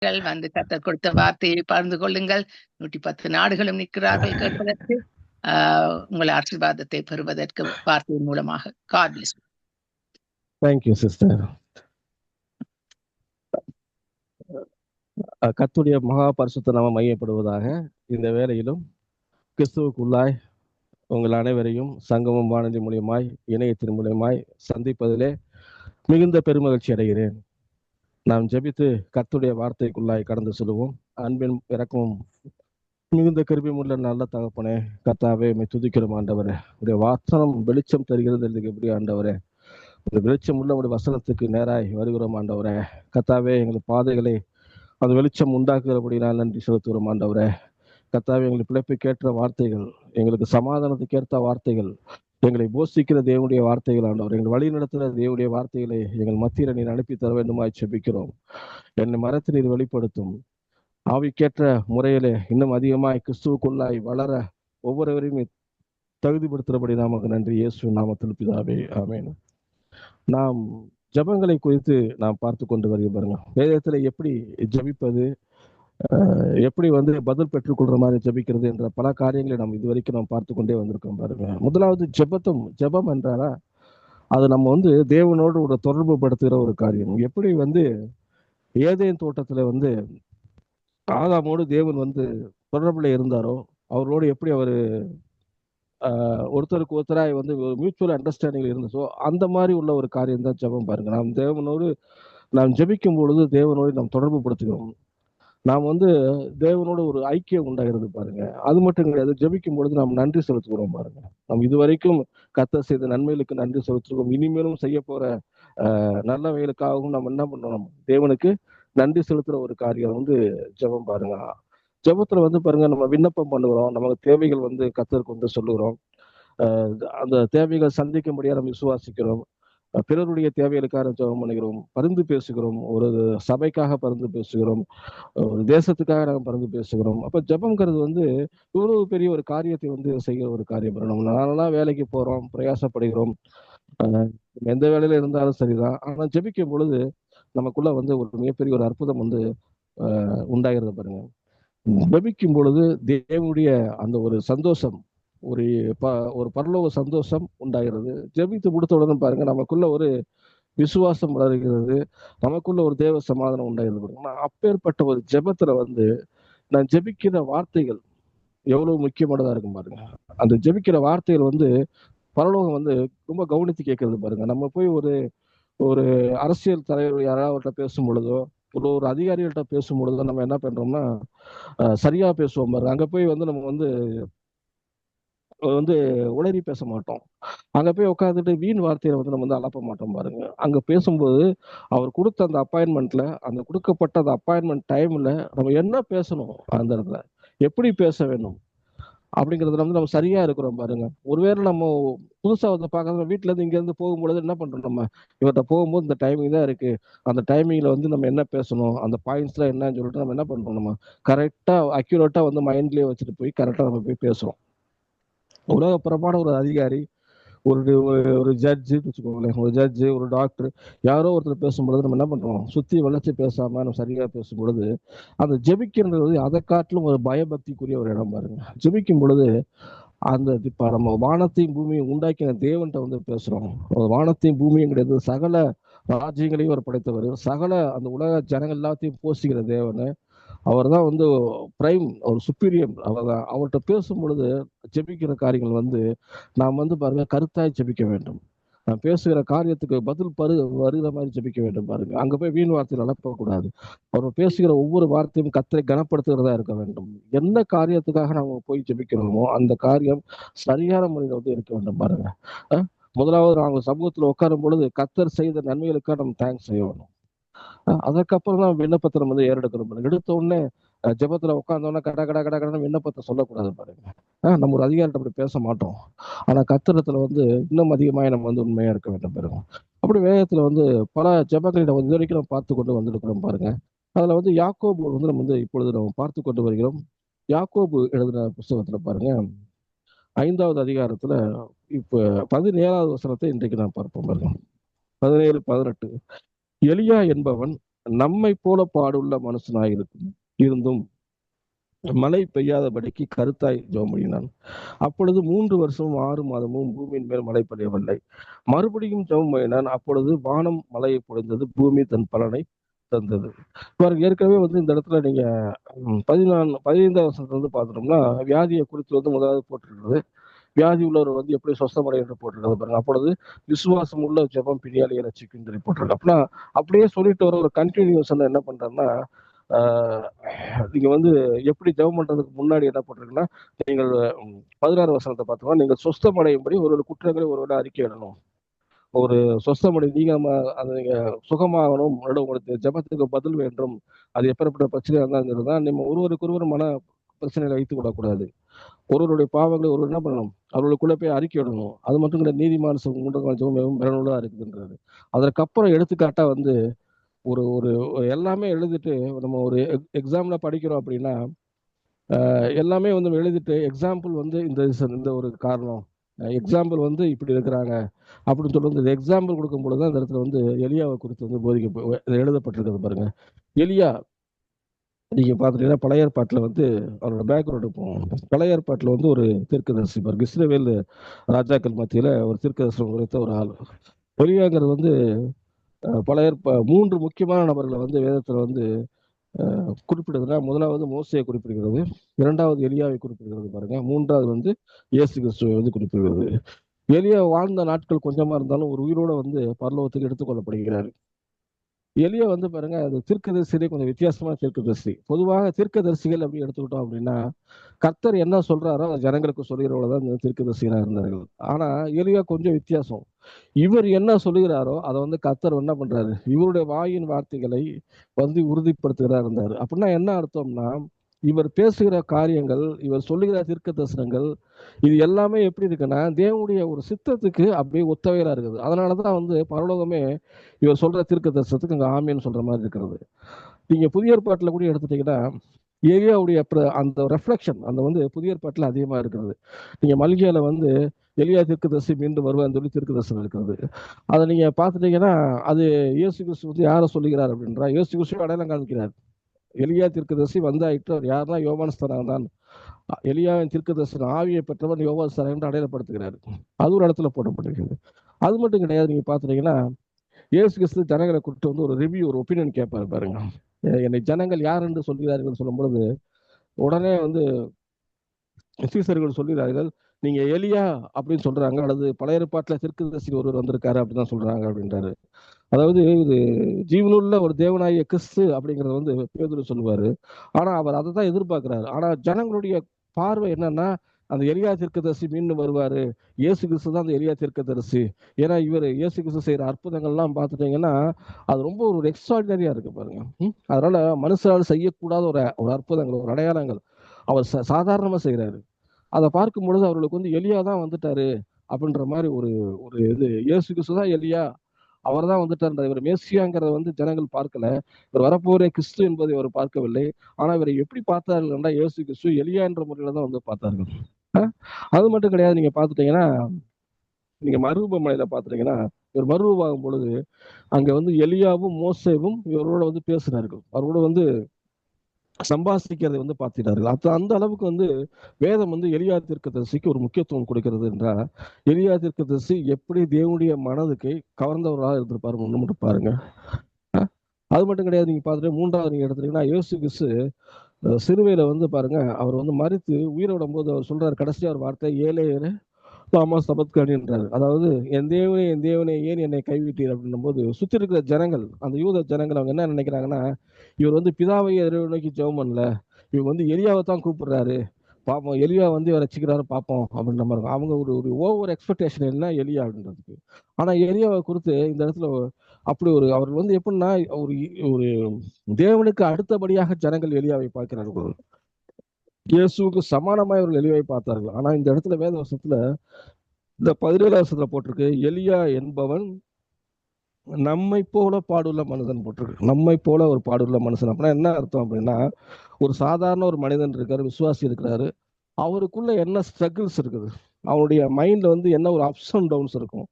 வந்து கர்த்தர் கொடுத்த வார்த்தையை பகிர்ந்து கொள்ளுங்கள். 110 நாடுகளும் நிற்கிறார்கள் கேட்பதற்கு. உங்கள் ஆசீர்வாதத்தை பெறுவதற்கு வார்த்தையின் மூலமாக. God bless you. Thank you, sister. கர்த்தருடைய மகா பரிசுத்த நாமம் மையப்படுவதாக. இந்த வேளையிலும் கிறிஸ்துவுக்குள்ளாய் உங்கள் அனைவரையும் சங்கமம் வானொலி மூலியமாய், இணையத்தின் மூலியமாய் சந்திப்பதிலே மிகுந்த பெருமகிழ்ச்சி அடைகிறேன். நாம் ஜெபித்து கர்த்தருடைய வார்த்தைக்குள்ளாய் கடந்து செல்வோம். அன்பின் இறக்கமும் மிகுந்த கிருபையுமுள்ள நல்ல தகப்பனே, கர்த்தாவே உம்மை துதிக்கிறோம் ஆண்டவரே. உடைய வாசனம் வெளிச்சம் தருகிறது எப்படி ஆண்டவரே. இந்த வெளிச்சம் உள்ள உடைய வசனத்துக்கு நேராய் வருகிறோம் ஆண்டவரே. கர்த்தாவே எங்கள் பாதைகளை அந்த வெளிச்சம் உண்டாக்குகிறபடி நான் நன்றி செலுத்துகிறோம் ஆண்டவரே. கர்த்தாவே எங்களுக்கு பிழைப்புக்கு ஏற்ற வார்த்தைகள், எங்களுக்கு சமாதானத்துக்கு ஏற்ற வார்த்தைகள், எங்களை போஷிக்கிற தேவனுடைய வார்த்தைகள் ஆண்டவர், எங்கள் வழி நடத்துகிற தேவனுடைய வார்த்தைகளை எங்கள் மத்தியில் நீர் அனுப்பி தர வேண்டுமாய் செபிக்கிறோம். என்னை மரத்தில் நீர் வெளிப்படுத்தும். ஆவிக்கேற்ற முறையிலே இன்னும் அதிகமாய் கிறிஸ்துவுக்குள்ளாய் வளர ஒவ்வொருவரையும் தகுதிப்படுத்துகிறபடி நமக்கு நன்றி. இயேசு நாமத்தில் பிதாவே, ஆமென். நாம் ஜபங்களை குறித்து நாம் பார்த்து கொண்டு வருகிறோம். பாருங்க, வேதத்துல எப்படி ஜபிப்பது, எப்படி பதில் பெற்றுக்கொள்ற மாதிரி ஜபிக்கிறது என்ற பல காரியங்களை நாம் இதுவரைக்கும் நாம் பார்த்து கொண்டே வந்திருக்கோம். பாருங்க, முதலாவது ஜபம் என்றாரா, அது நம்ம தேவனோடு ஒரு தொடர்பு படுத்துகிற ஒரு காரியம். எப்படி ஏதேன் தோட்டத்துல ஆதாமோடு தேவன் தொடர்புல இருந்தாரோ, அவர்களோடு எப்படி அவரு ஒருத்தருக்கு ஒருத்தராய் மியூச்சுவல் அண்டர்ஸ்டாண்டிங் இருந்துச்சோ, அந்த மாதிரி உள்ள ஒரு காரியம் தான் ஜபம். பாருங்க, நாம் ஜபிக்கும் பொழுது தேவனோடு நாம் தொடர்பு படுத்துகிறோம். நாம் தேவனோட ஒரு ஐக்கியம் உண்டாகிறது. பாருங்க, அது மட்டும் கிடையாது, ஜபிக்கும் பொழுது நாம் நன்றி செலுத்துகிறோம். பாருங்க, நாம் இதுவரைக்கும் கர்த்தர் செய்த நன்மைகளுக்கு நன்றி செலுத்துகிறோம். இனிமேலும் செய்ய போற நல்ல வேலைக்காகவும் நாம் என்ன பண்றோம், தேவனுக்கு நன்றி செலுத்துற ஒரு காரியம் ஜபம். பாருங்க, ஜபத்துல பாருங்க, நம்ம விண்ணப்பம் பண்ணுகிறோம், நமக்கு தேவைகள் கர்த்தருக்கு சொல்லுகிறோம். அந்த தேவைகள் சந்திக்கும்படியா நம்ம விசுவாசிக்கிறோம். பிறருடைய தேவைகளுக்காக ஜெபம் பண்ணுகிறோம், பரிந்து பேசுகிறோம், ஒரு சபைக்காக பரிந்து பேசுகிறோம், ஒரு தேசத்துக்காக நம்ம பரிந்து பேசுகிறோம். அப்ப ஜெபம்ங்கிறது இவ்வளவு பெரிய ஒரு காரியத்தை செய்கிற ஒரு காரியம். நம்ம நாளெல்லாம் வேலைக்கு போறோம், பிரயாசப்படுகிறோம், எந்த வேலையில இருந்தாலும் சரிதான். ஆனா ஜெபிக்கும் பொழுது நமக்குள்ள ஒரு மிகப்பெரிய ஒரு அற்புதம் உண்டாகிறது. பாருங்க, ஜெபிக்கும் பொழுது தேவனுடைய அந்த ஒரு சந்தோஷம், ஒரு பரலோக சந்தோஷம் உண்டாகிறது. ஜெபித்து முடித்த உடனே பாருங்க, நமக்குள்ள ஒரு விசுவாசம் வளர்கிறது, நமக்குள்ள ஒரு தேவ சமாதானம் உண்டாகிறது. அப்பேற்பட்ட ஒரு ஜெபத்துல நான் ஜெபிக்கிற வார்த்தைகள் எவ்வளவு முக்கியமானதா இருக்கும். பாருங்க, அந்த ஜெபிக்கிற வார்த்தைகள் பரலோகம் ரொம்ப கவனித்து கேட்கறது. பாருங்க, நம்ம போய் ஒரு அரசியல் தலைவர் யாராவது பேசும் பொழுதோ, ஒரு அதிகாரிகள்கிட்ட பேசும் பொழுதோ நம்ம என்ன பண்றோம்னா சரியா பேசுவோம். பாருங்க, அங்க போய் நம்ம உளறி பேச மாட்டோம். அங்க போய் உட்காந்துட்டு வீண் வார்த்தையில நம்ம அலப்ப மாட்டோம். பாருங்க, அங்க பேசும்போது அவர் கொடுத்த அந்த அப்பாயின்மெண்ட்ல, அந்த கொடுக்கப்பட்ட அந்த அப்பாயின்மெண்ட் டைம்ல நம்ம என்ன பேசணும், அந்த இடத்துல எப்படி பேச வேணும் அப்படிங்கறதுல நம்ம சரியா இருக்கிறோம். பாருங்க, ஒருவேளை நம்ம புதுசா பார்க்கறது, வீட்டுல இருந்து இங்க இருந்து போகும்பொழுது என்ன பண்றோம், நம்ம இவர்கிட்ட போகும்போது இந்த டைமிங் தான் இருக்கு, அந்த டைமிங்ல நம்ம என்ன பேசணும், அந்த பாயிண்ட்ஸ்ல என்னன்னு சொல்லிட்டு நம்ம என்ன பண்றோம், நம்ம கரெக்டா அக்யூரேட்டா மைண்ட்லயே வச்சுட்டு போய் கரெக்டா நம்ம போய் பேசுறோம். உலகப்புறமான ஒரு அதிகாரி, ஒரு ஜட்ஜு வச்சுக்கோங்களேன், ஒரு ஜட்ஜு, ஒரு டாக்டர், யாரோ ஒருத்தர் பேசும்பொழுது நம்ம என்ன பண்றோம், சுத்தி வளைச்சு பேசாம நம்ம சரியா பேசும் பொழுது அந்த ஜெபிக்கிறது அதை காட்டிலும் ஒரு பயபக்திக்குரிய ஒரு இடம். பாருங்க, ஜெபிக்கும் பொழுது அந்த இப்ப நம்ம வானத்தையும் பூமியும் உண்டாக்கின தேவன்கிட்ட பேசுறோம். வானத்தையும் பூமியும் கிடையாது, சகல ராஜ்யங்களையும் அவர் படைத்தவர், சகல அந்த உலக ஜனங்கள் எல்லாத்தையும் போஷிக்கிற தேவன். அவர் தான் பிரைம், ஒரு சுப்பீரியர். அவர்கிட்ட பேசும் பொழுது ஜெபிக்கிற காரியங்கள் நாம் பாருங்க கருத்தாய் ஜெபிக்க வேண்டும். நான் பேசுகிற காரியத்துக்கு பதில் வருகிற மாதிரி ஜெபிக்க வேண்டும். பாருங்க, அங்க போய் வீண் வார்த்தையில் அனுப்பக்கூடாது. அவர் பேசுகிற ஒவ்வொரு வார்த்தையும் கர்த்தரை கனப்படுத்துகிறதா இருக்க வேண்டும். என்ன காரியத்துக்காக நம்ம போய் ஜெபிக்கிறோமோ அந்த காரியம் சரியான முறையில் இருக்க வேண்டும். பாருங்க, முதலாவது நாங்கள் சமூகத்துல உட்காரும் பொழுது கர்த்தர் செய்த நன்மைகளுக்காக நம்ம தேங்க்ஸ் செய்ய வேணும். அதுக்கப்புறம் தான் விண்ணப்பத்தை நம்ம ஏறெடுக்கணும். எடுத்த உடனே ஜெபத்துல உட்கார்ந்தோன்னா கடை விண்ணப்பத்தை சொல்லக்கூடாது. பாருங்க, நம்ம ஒரு அதிகாரிட்ட அப்படி பேச மாட்டோம். ஆனா கர்த்தரத்துல இன்னும் அதிகமாக நம்ம உண்மையா இருக்க வேண்டும். பாருங்க, அப்படி வேகத்துல பல ஜெபங்களை நம்ம இது வரைக்கும் நம்ம பார்த்து கொண்டு வந்திருக்கிறோம். பாருங்க, அதுல யாக்கோபு நம்ம இப்பொழுது நம்ம பார்த்து கொண்டு வருகிறோம். யாக்கோபு எழுதின புஸ்தகத்துல பாருங்க, 5வது அதிகாரத்துல இப்ப 17வது வசனத்தை இன்றைக்கு நான் பார்ப்போம். பாருங்க, 17, 18. எலியா என்பவன் நம்மை போல பாடுள்ள மனுஷனாய் இருந்தும் மழை பெய்யாதபடிக்கு கருத்தாய் ஜெபம் பண்ணினான். அப்பொழுது 3 வருஷமும் 6 மாதமும் பூமியின் மேல் மழை பெய்யவில்லை. மறுபடியும் ஜெபம் பண்ணினான். அப்பொழுது வானம் மழையை பொழிந்தது, பூமி தன் பலனை தந்தது. ஏற்கனவே இந்த இடத்துல நீங்க 15 வருஷத்துல பார்த்துட்டோம்னா வியாதியை குறித்து முதலாவது போட்டிருக்கிறது. வியாதி உள்ளவர் எப்படி சொஸ்தமடை என்று போட்டிருக்கிறது பாருங்க. அப்பொழுது விசுவாசம் உள்ள ஜெபம் பிணியாளியை ரட்சிக்கும் சொல்லி போட்டிருக்கு. அப்படின்னா அப்படியே சொல்லிட்டு வர ஒரு கண்டினியூஷன் என்ன பண்றேன்னா, நீங்க எப்படி ஜெபம் பண்றதுக்கு முன்னாடி என்ன போட்டிருக்குன்னா, நீங்கள் 16 வசனத்தை பார்த்தோம்னா, நீங்கள் சொஸ்தமடையும்படி ஒரு குற்றங்களை ஒருவேளை அறிக்கை இடணும். ஒரு சொஸ்தமடை நீங்க நீங்க சுகமாகணும், உங்களுக்கு ஜெபத்துக்கு பதில் வேண்டும். அது எப்பேற்பட்ட பிரச்சனையா இருந்தாலும் தான் நம்ம ஒருவருக்கு மன பிரச்சனைகளை வைத்துக் கொள்ளக்கூடாது. ஒருவருடைய பாவங்களை ஒருவர் என்ன பண்ணணும், அவர்களுக்குள்ள போய் அறிக்கை விடணும். அது மட்டும் கிடையாது, நீதிமான ஜெபம் பலனுள்ளதா இருக்குதுன்றாரு. அதற்கப்புறம் எடுத்துக்காட்டா ஒரு ஒரு எல்லாமே எழுதிட்டு நம்ம ஒரு எக்ஸாம்ல படிக்கிறோம் அப்படின்னா, எல்லாமே எழுதிட்டு எக்ஸாம்பிள் இந்த ஒரு காரணம், எக்ஸாம்பிள் இப்படி இருக்கிறாங்க அப்படின்னு சொல்லி எக்ஸாம்பிள் கொடுக்கும் பொழுதுதான் இந்த இடத்துல எலியாவை குறித்து போதிக்க எழுதப்பட்டிருக்கிறது பாருங்க. எலியா நீங்க பாத்துட்டீங்கன்னா பழைய ஏற்பாட்டுல அவரோட பேக்ரவுண்ட் இருக்கும். பழைய ஏற்பாட்டுல ஒரு தீர்க்கதரிசி பாருங்க, இஸ்ரவேல் ராஜாக்கள் மத்தியில ஒரு தீர்க்கதரிசனம் குறித்த ஒரு ஆள். எலியாங்கிறது பழைய 3 முக்கியமான நபர்களை வேதத்துல குறிப்பிடுதுன்னா, முதலாவது மோசையை குறிப்பிடுகிறது, இரண்டாவது எலியாவை குறிப்பிடுகிறது பாருங்க, மூன்றாவது இயேசு கிறிஸ்துவை குறிப்பிடுகிறது. எலியா வாழ்ந்த நாட்கள் கொஞ்சமா இருந்தாலும் ஒரு உயிரோட பரலோகத்துக்கு எடுத்துக்கொள்ளப்படுகிறார். எலியா பாருங்க, அது தீர்க்கதரிசியிலே கொஞ்சம் வித்தியாசமான தீர்க்கதரிசி. பொதுவாக தீர்க்கதரிசிகள் அப்படி எடுத்துக்கிட்டோம் அப்படின்னா, கர்த்தர் என்ன சொல்றாரோ அதை ஜனங்களுக்கு சொல்லுகிறவங்கதான் இந்த தீர்க்கதரிசிகளாக இருந்தார்கள். ஆனா எலியா கொஞ்சம் வித்தியாசம். இவர் என்ன சொல்லுகிறாரோ அதை கர்த்தர் என்ன பண்றாரு, இவருடைய வாயின் வார்த்தைகளை உறுதிப்படுத்துகிறா இருந்தாரு. அப்படின்னா என்ன அர்த்தம்னா, இவர் பேசுகிற காரியங்கள், இவர் சொல்லுகிற தீர்க்க தரிசனங்கள், இது எல்லாமே எப்படி இருக்குன்னா தேவனுடைய ஒரு சித்தத்துக்கு அப்படியே ஒத்தவையா இருக்குது. அதனாலதான் பரலோகமே இவர் சொல்ற தீர்க்க தரிசனத்துக்கு அங்க ஆமேன்னு சொல்ற மாதிரி இருக்கிறது. நீங்க புதிய ஏற்பாட்டுல கூட எடுத்துட்டீங்கன்னா, எலியாவுடைய அந்த ரெஃப்ளெக்ஷன் புதிய ஏற்பாட்டுல அதிகமா இருக்கிறது. நீங்க மல்கியால எலியா தீர்க்கதரிசி மீண்டும் வருவான்னு சொல்லி தீர்க்கதரிசனம் இருக்கிறது. அதை நீங்க பாத்துட்டீங்கன்னா, அது இயேசு கிறிஸ்து யாரை சொல்லுகிறார் அப்படின்றா, இயேசு கிறிஸ்து அடையாளம் காமிக்கிறார். எலியா தீர்க்கதரிசி வந்தாயிட்டு அவர் யாருன்னா யோவான்ஸ்தனான் தான். எலியாவின் தீர்க்கதரிசன ஆவியை பெற்றவன் யோவான்ஸ்தனான் என்று அடையாளப்படுத்துகிறார். அது ஒரு இடத்துல போடப்பட்டிருக்கிறது. அது மட்டும் கிடையாது, நீங்க பாத்துட்டீங்கன்னா இயேசு கிறிஸ்து ஜனங்களை குறித்து ஒரு ரிவ்யூ, ஒரு ஒப்பீனியன் கேட்பாரு பாருங்க. என்னை ஜனங்கள் யார் என்று சொல்கிறார்கள் சொல்லும் பொழுது உடனே சீசர்கள் சொல்கிறார்கள், நீங்க எலியா அப்படின்னு சொல்றாங்க, அல்லது பழைய ஏற்பாட்டுல தீர்க்கதரிசி ஒருவர் வந்திருக்காரு அப்படிதான் சொல்றாங்க அப்படின்றாரு. அதாவது இது ஜீவனுள்ள ஒரு தேவனாகிய கிறிஸ்து அப்படிங்கறது பேதுரு சொல்லுவாரு. ஆனா அவர் அதை தான் எதிர்பார்க்கிறாரு. ஆனா ஜனங்களுடைய பார்வை என்னன்னா, அந்த எலியா தீர்க்கதரிசி மீண்டும் வருவாரு, இயேசு கிறிஸ்து தான் அந்த எலியா தீர்க்கதரிசி. ஏன்னா இவர் இயேசு கிறிஸ்து செய்யற அற்புதங்கள்லாம் பார்த்துட்டீங்கன்னா அது ரொம்ப ஒரு எக்ஸ்ட்ராடினரியா இருக்கு பாருங்க. அதனால மனுஷரால் செய்யக்கூடாத ஒரு அற்புதங்கள், ஒரு அடையாளங்கள் அவர் சாதாரணமா செய்யறாரு. அதை பார்க்கும் பொழுது அவர்களுக்கு எலியா தான் வந்துட்டாரு அப்படின்ற மாதிரி ஒரு ஒரு இது, இயேசு கிறிஸ்து தான் எலியா, அவர் தான் வந்துட்டார். இவர் மேசியாங்கிறத ஜனங்கள் பார்க்கல, இவர் வரப்போற கிறிஸ்து என்பதை அவர் பார்க்கவில்லை. ஆனா இவரை எப்படி பார்த்தார்கள் என்றால், இயேசு கிறிஸ்து எலியா என்ற முறையில தான் பார்த்தார்கள். அது மட்டும் கிடையாது, நீங்க பாத்துட்டீங்கன்னா, நீங்க மறுரூபமலையில பாத்துட்டீங்கன்னா, இவர் மறுரூபமாகும் பொழுது அங்க எலியாவும் மோசேவும் இவரோட பேசுறார்கள், அவரோட சம்பாசிக்கிறதை பார்த்துட்டார்கள். அந்த அளவுக்கு வேதம் எலியா தீர்க்கதரிசிக்கு ஒரு முக்கியத்துவம் கொடுக்கிறது என்றால், எலியா தீர்க்கதரிசி எப்படி தேவனுடைய மனதுக்கு கவர்ந்தவர்களாக இருந்திருப்பாரு ஒண்ணு மட்டும் பாருங்க. அது மட்டும் கிடையாது, நீங்க பாத்துட்டு மூன்றாவது நீங்க எடுத்துட்டீங்கன்னா, இயேசு கிறிஸ்து சிறுவையில பாருங்க, அவர் மறித்து உயிரோடும் போது அவர் சொல்றாரு கடைசியா ஒரு வார்த்தை, ஏழே ஏழு லாமா சபத்கானி என்றார். அதாவது என் தேவனே ஏன் என்னை கைவிட்டீர் அப்படின்னும் போது சுத்தி இருக்கிற ஜனங்கள், அந்த யூத ஜனங்கள் அவங்க என்ன நினைக்கிறாங்கன்னா, இவர் பிதாவை நோக்கி ஜெபம் பண்ணல, இவங்க எலியாவை தான் கூப்பிடுறாரு, பாப்போம் எலியா இவரை ரசிக்கிறாரு பாப்போம் அப்படின்ற மாதிரி இருக்கும். அவங்க ஒரு ஓவர் எக்ஸ்பெக்டேஷன் என்ன எலியா அப்படின்றதுக்கு. ஆனா எலியாவை குறித்து இந்த இடத்துல அப்படி அவர் எப்படின்னா, ஒரு ஒரு தேவனுக்கு அடுத்தபடியாக ஜனங்கள் எலியாவை பார்க்கிறார்கள், இயேசுக்கு சமானமாய் அவர்கள் எலியாவை பார்த்தார்கள். ஆனா இந்த இடத்துல வேத வருஷத்துல இந்த 17 வருஷத்துல போட்டிருக்கு, எலியா என்பவன் நம்மை போல பாடுள்ள மனிதன் போட்டிருக்கு. நம்மை போல ஒரு பாடுள்ள மனுஷன் அப்படின்னா என்ன அர்த்தம் அப்படின்னா, ஒரு சாதாரண ஒரு மனிதன் இருக்காரு, விசுவாசி இருக்கிறாரு, அவருக்குள்ள என்ன ஸ்ட்ரகிள்ஸ் இருக்குது, அவருடைய மைண்ட்ல என்ன ஒரு அப்ஸ் அண்ட் டவுன்ஸ் இருக்கும்,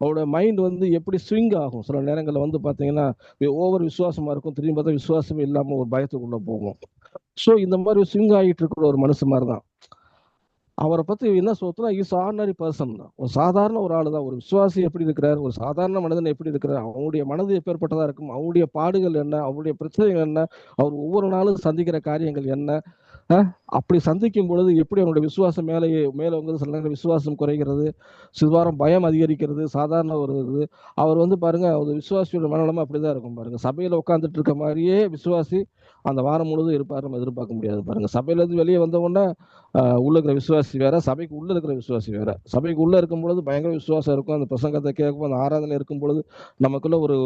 அவரோட மைண்ட் வந்து எப்படி ஸ்விங் ஆகும். சில நேரங்களில் வந்து பார்த்தீங்கன்னா ஓவர் விசுவாசமா இருக்கும், திரும்பி பார்த்தா விசுவாசமே இல்லாமல் ஒரு பயத்துக்குள்ள போகும். ஸோ இந்த மாதிரி ஸ்விங் ஆகிட்டு இருக்கிற ஒரு மனுஷன் மாதிரி தான். அவரை பத்தி என்ன சொல்றதுன்னா, இஸ் ஆர்டினரி பர்சன் தான், ஒரு சாதாரண ஒரு ஆளு தான். ஒரு விசுவாசி எப்படி இருக்கிறார், ஒரு சாதாரண மனிதன் எப்படி இருக்கிறார், அவனுடைய மனது எப்பேற்பட்டதா இருக்கும், அவனுடைய பாடுகள் என்ன, அவனுடைய பிரச்சனைகள் என்ன, அவர் ஒவ்வொரு நாளும் சந்திக்கிற காரியங்கள் என்ன, அப்படி சந்திக்கும் பொழுது எப்படி அவனுடைய விசுவாசம் மேலே வந்து சில நேரம் விசுவாசம் குறைகிறது, சில வாரம் பயம் அதிகரிக்கிறது, சாதாரண ஒரு இது. அவர் வந்து பாருங்க, ஒரு விசுவாசியோட மனநிலைமை அப்படிதான் இருக்கும் பாருங்க. சபையில உட்காந்துட்டு இருக்க மாதிரியே விசுவாசி அந்த வாரம் முழுவதும் இருப்பார், நம்ம எதிர்பார்க்க முடியாது பாருங்க. சபையில இருந்து வெளியே வந்த உடனே உள்ள இருக்கிற விசுவாசி வேற, சபைக்கு உள்ள இருக்கிற விசுவாசி வேற. சபைக்கு உள்ள இருக்கும் பொழுது பயங்கர விசுவாசம் இருக்கும், அந்த பிரசங்கத்தை கேட்கும், அந்த ஆராதனை இருக்கும் பொழுது நமக்குள்ள ஒரு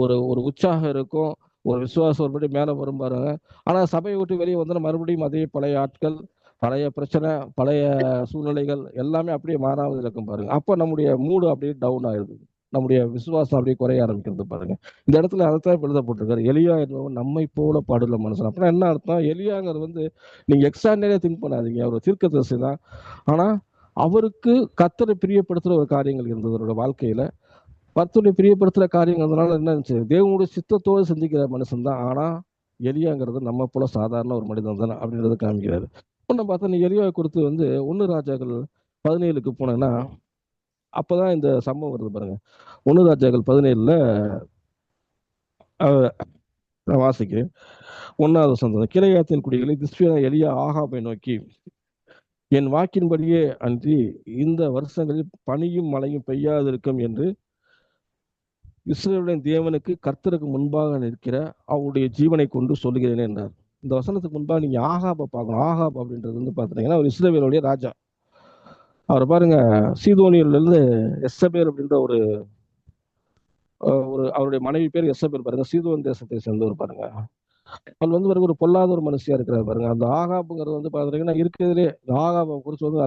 ஒரு ஒரு உற்சாகம் இருக்கும், ஒரு விசுவாசம் ஒருபடி மேல வரும் பாருங்க. ஆனா சபையை விட்டு வெளியே வந்து மறுபடியும் அதே பழைய ஆட்கள், பழைய பிரச்சனை, பழைய சூழ்நிலைகள் எல்லாமே அப்படியே மாறாமல் இருக்கும் பாருங்க. அப்ப நம்முடைய மூடு அப்படியே டவுன் ஆயிடுது, நம்முடைய விசுவாசம் அப்படியே குறைய ஆரம்பிக்கிறது பாருங்க. இந்த இடத்துல அதைத்தான் எழுதப்பட்டிருக்காரு, எலியா என்பவன் நம்மை போல பாடுள்ள மனுஷன். அப்படின்னா என்ன அர்த்தம்? எலியாங்கிறது வந்து நீங்க எக்ஸ்ட்ராடினரியா திங்க் பண்ணாதீங்க, அவர் தீர்க்கதரிசி தான். ஆனா அவருக்கு கர்த்தரை பிரியப்படுத்துற ஒரு காரியங்கள் இருந்தது அவரோட வாழ்க்கையில. கர்த்தரை பிரியப்படுத்துற காரியங்கிறதுனால என்ன இருந்துச்சு, தேவனுடைய சித்தத்தோடு சிந்திக்கிற மனுஷன் தான். ஆனா எலியாங்கிறது நம்ம போல சாதாரண ஒரு மனிதன் தானே அப்படின்றத காமிக்கிறாரு. ஒன்னு பார்த்தா நீ எலியாவை குறித்து வந்து 1 ராஜாக்கள் 17க்கு போனேன்னா அப்பதான் இந்த சம்பவம் வருது பாருங்க. 1 ராஜாக்கள் 17ல நான் வாசிக்கிறேன். 1வது வசனம். கிளையாத்தின் குடிகளை திஸ்பியா எலியா ஆகாபை நோக்கி, என் வாக்கின்படியே அன்றி இந்த வருஷங்களில் பனியும் மழையும் பெய்யாதிருக்கும் என்று இஸ்ரவேலின் தேவனுக்கு கர்த்தருக்கு முன்பாக நிற்கிற அவருடைய ஜீவனை கொண்டு சொல்லுகிறேன் என்றார். இந்த வசனத்துக்கு முன்பாக நீங்க ஆகாபை பார்க்கணும். ஆகாப் அப்படின்றது வந்து பாத்தீங்கன்னா ஒரு இஸ்ரவேலுடைய ராஜா. அவரை பாருங்க, சீதோனியில இருந்து எஸ்ஸபேல் அப்படின்ற ஒரு அவருடைய மனைவி பேர் எஸ்ஸபேல் பாருங்க, சீதோன் தேசத்தை சேர்ந்தவர் பாருங்க. அவள் வந்து பாருங்க ஒரு பொல்லாத ஒரு மனுஷியா இருக்கிறார் பாருங்க. அந்த ஆகாப்புங்கிறது வந்து பாத்தீங்கன்னா இருக்கிறதுலே ஆகாபை குறிச்சு வந்து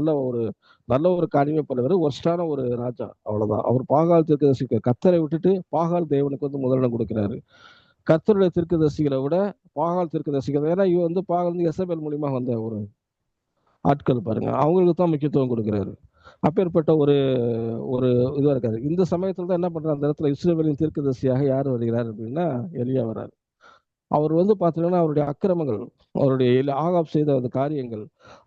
நல்ல ஒரு காரியமே பண்ணவர், ஒர்ஸ்டான ஒரு ராஜா, அவ்வளவுதான். அவர் பாகால் தீர்க்கதரிசி கர்த்தரை விட்டுட்டு பாகால் தேவனுக்கு வந்து முதலிடம் கொடுக்கிறாரு. கர்த்தருடைய தீர்க்கதரிசிகளை விட பாகால் தீர்க்கதரிசிகள், ஏன்னா இவ வந்து பாகால் வந்து எசபேல் மூலியமா வந்த ஒரு ஆட்கள் பாருங்க, அவங்களுக்கு தான் முக்கியத்துவம் கொடுக்கிறாரு. அப்பேற்பட்ட ஒரு ஒரு இதுவா இருக்காரு. இந்த சமயத்துல தான் என்ன பண்றாரு, அந்த இடத்துல இஸ்ரவேலின் தீர்க்கதரிசியாக யார் வருகிறார் அப்படின்னா எலியா வர்றாரு. அவர் வந்து பாத்தீங்கன்னா அவருடைய அக்கிரமங்கள், அவருடைய ஆகாப் செய்த அந்த காரியங்கள்,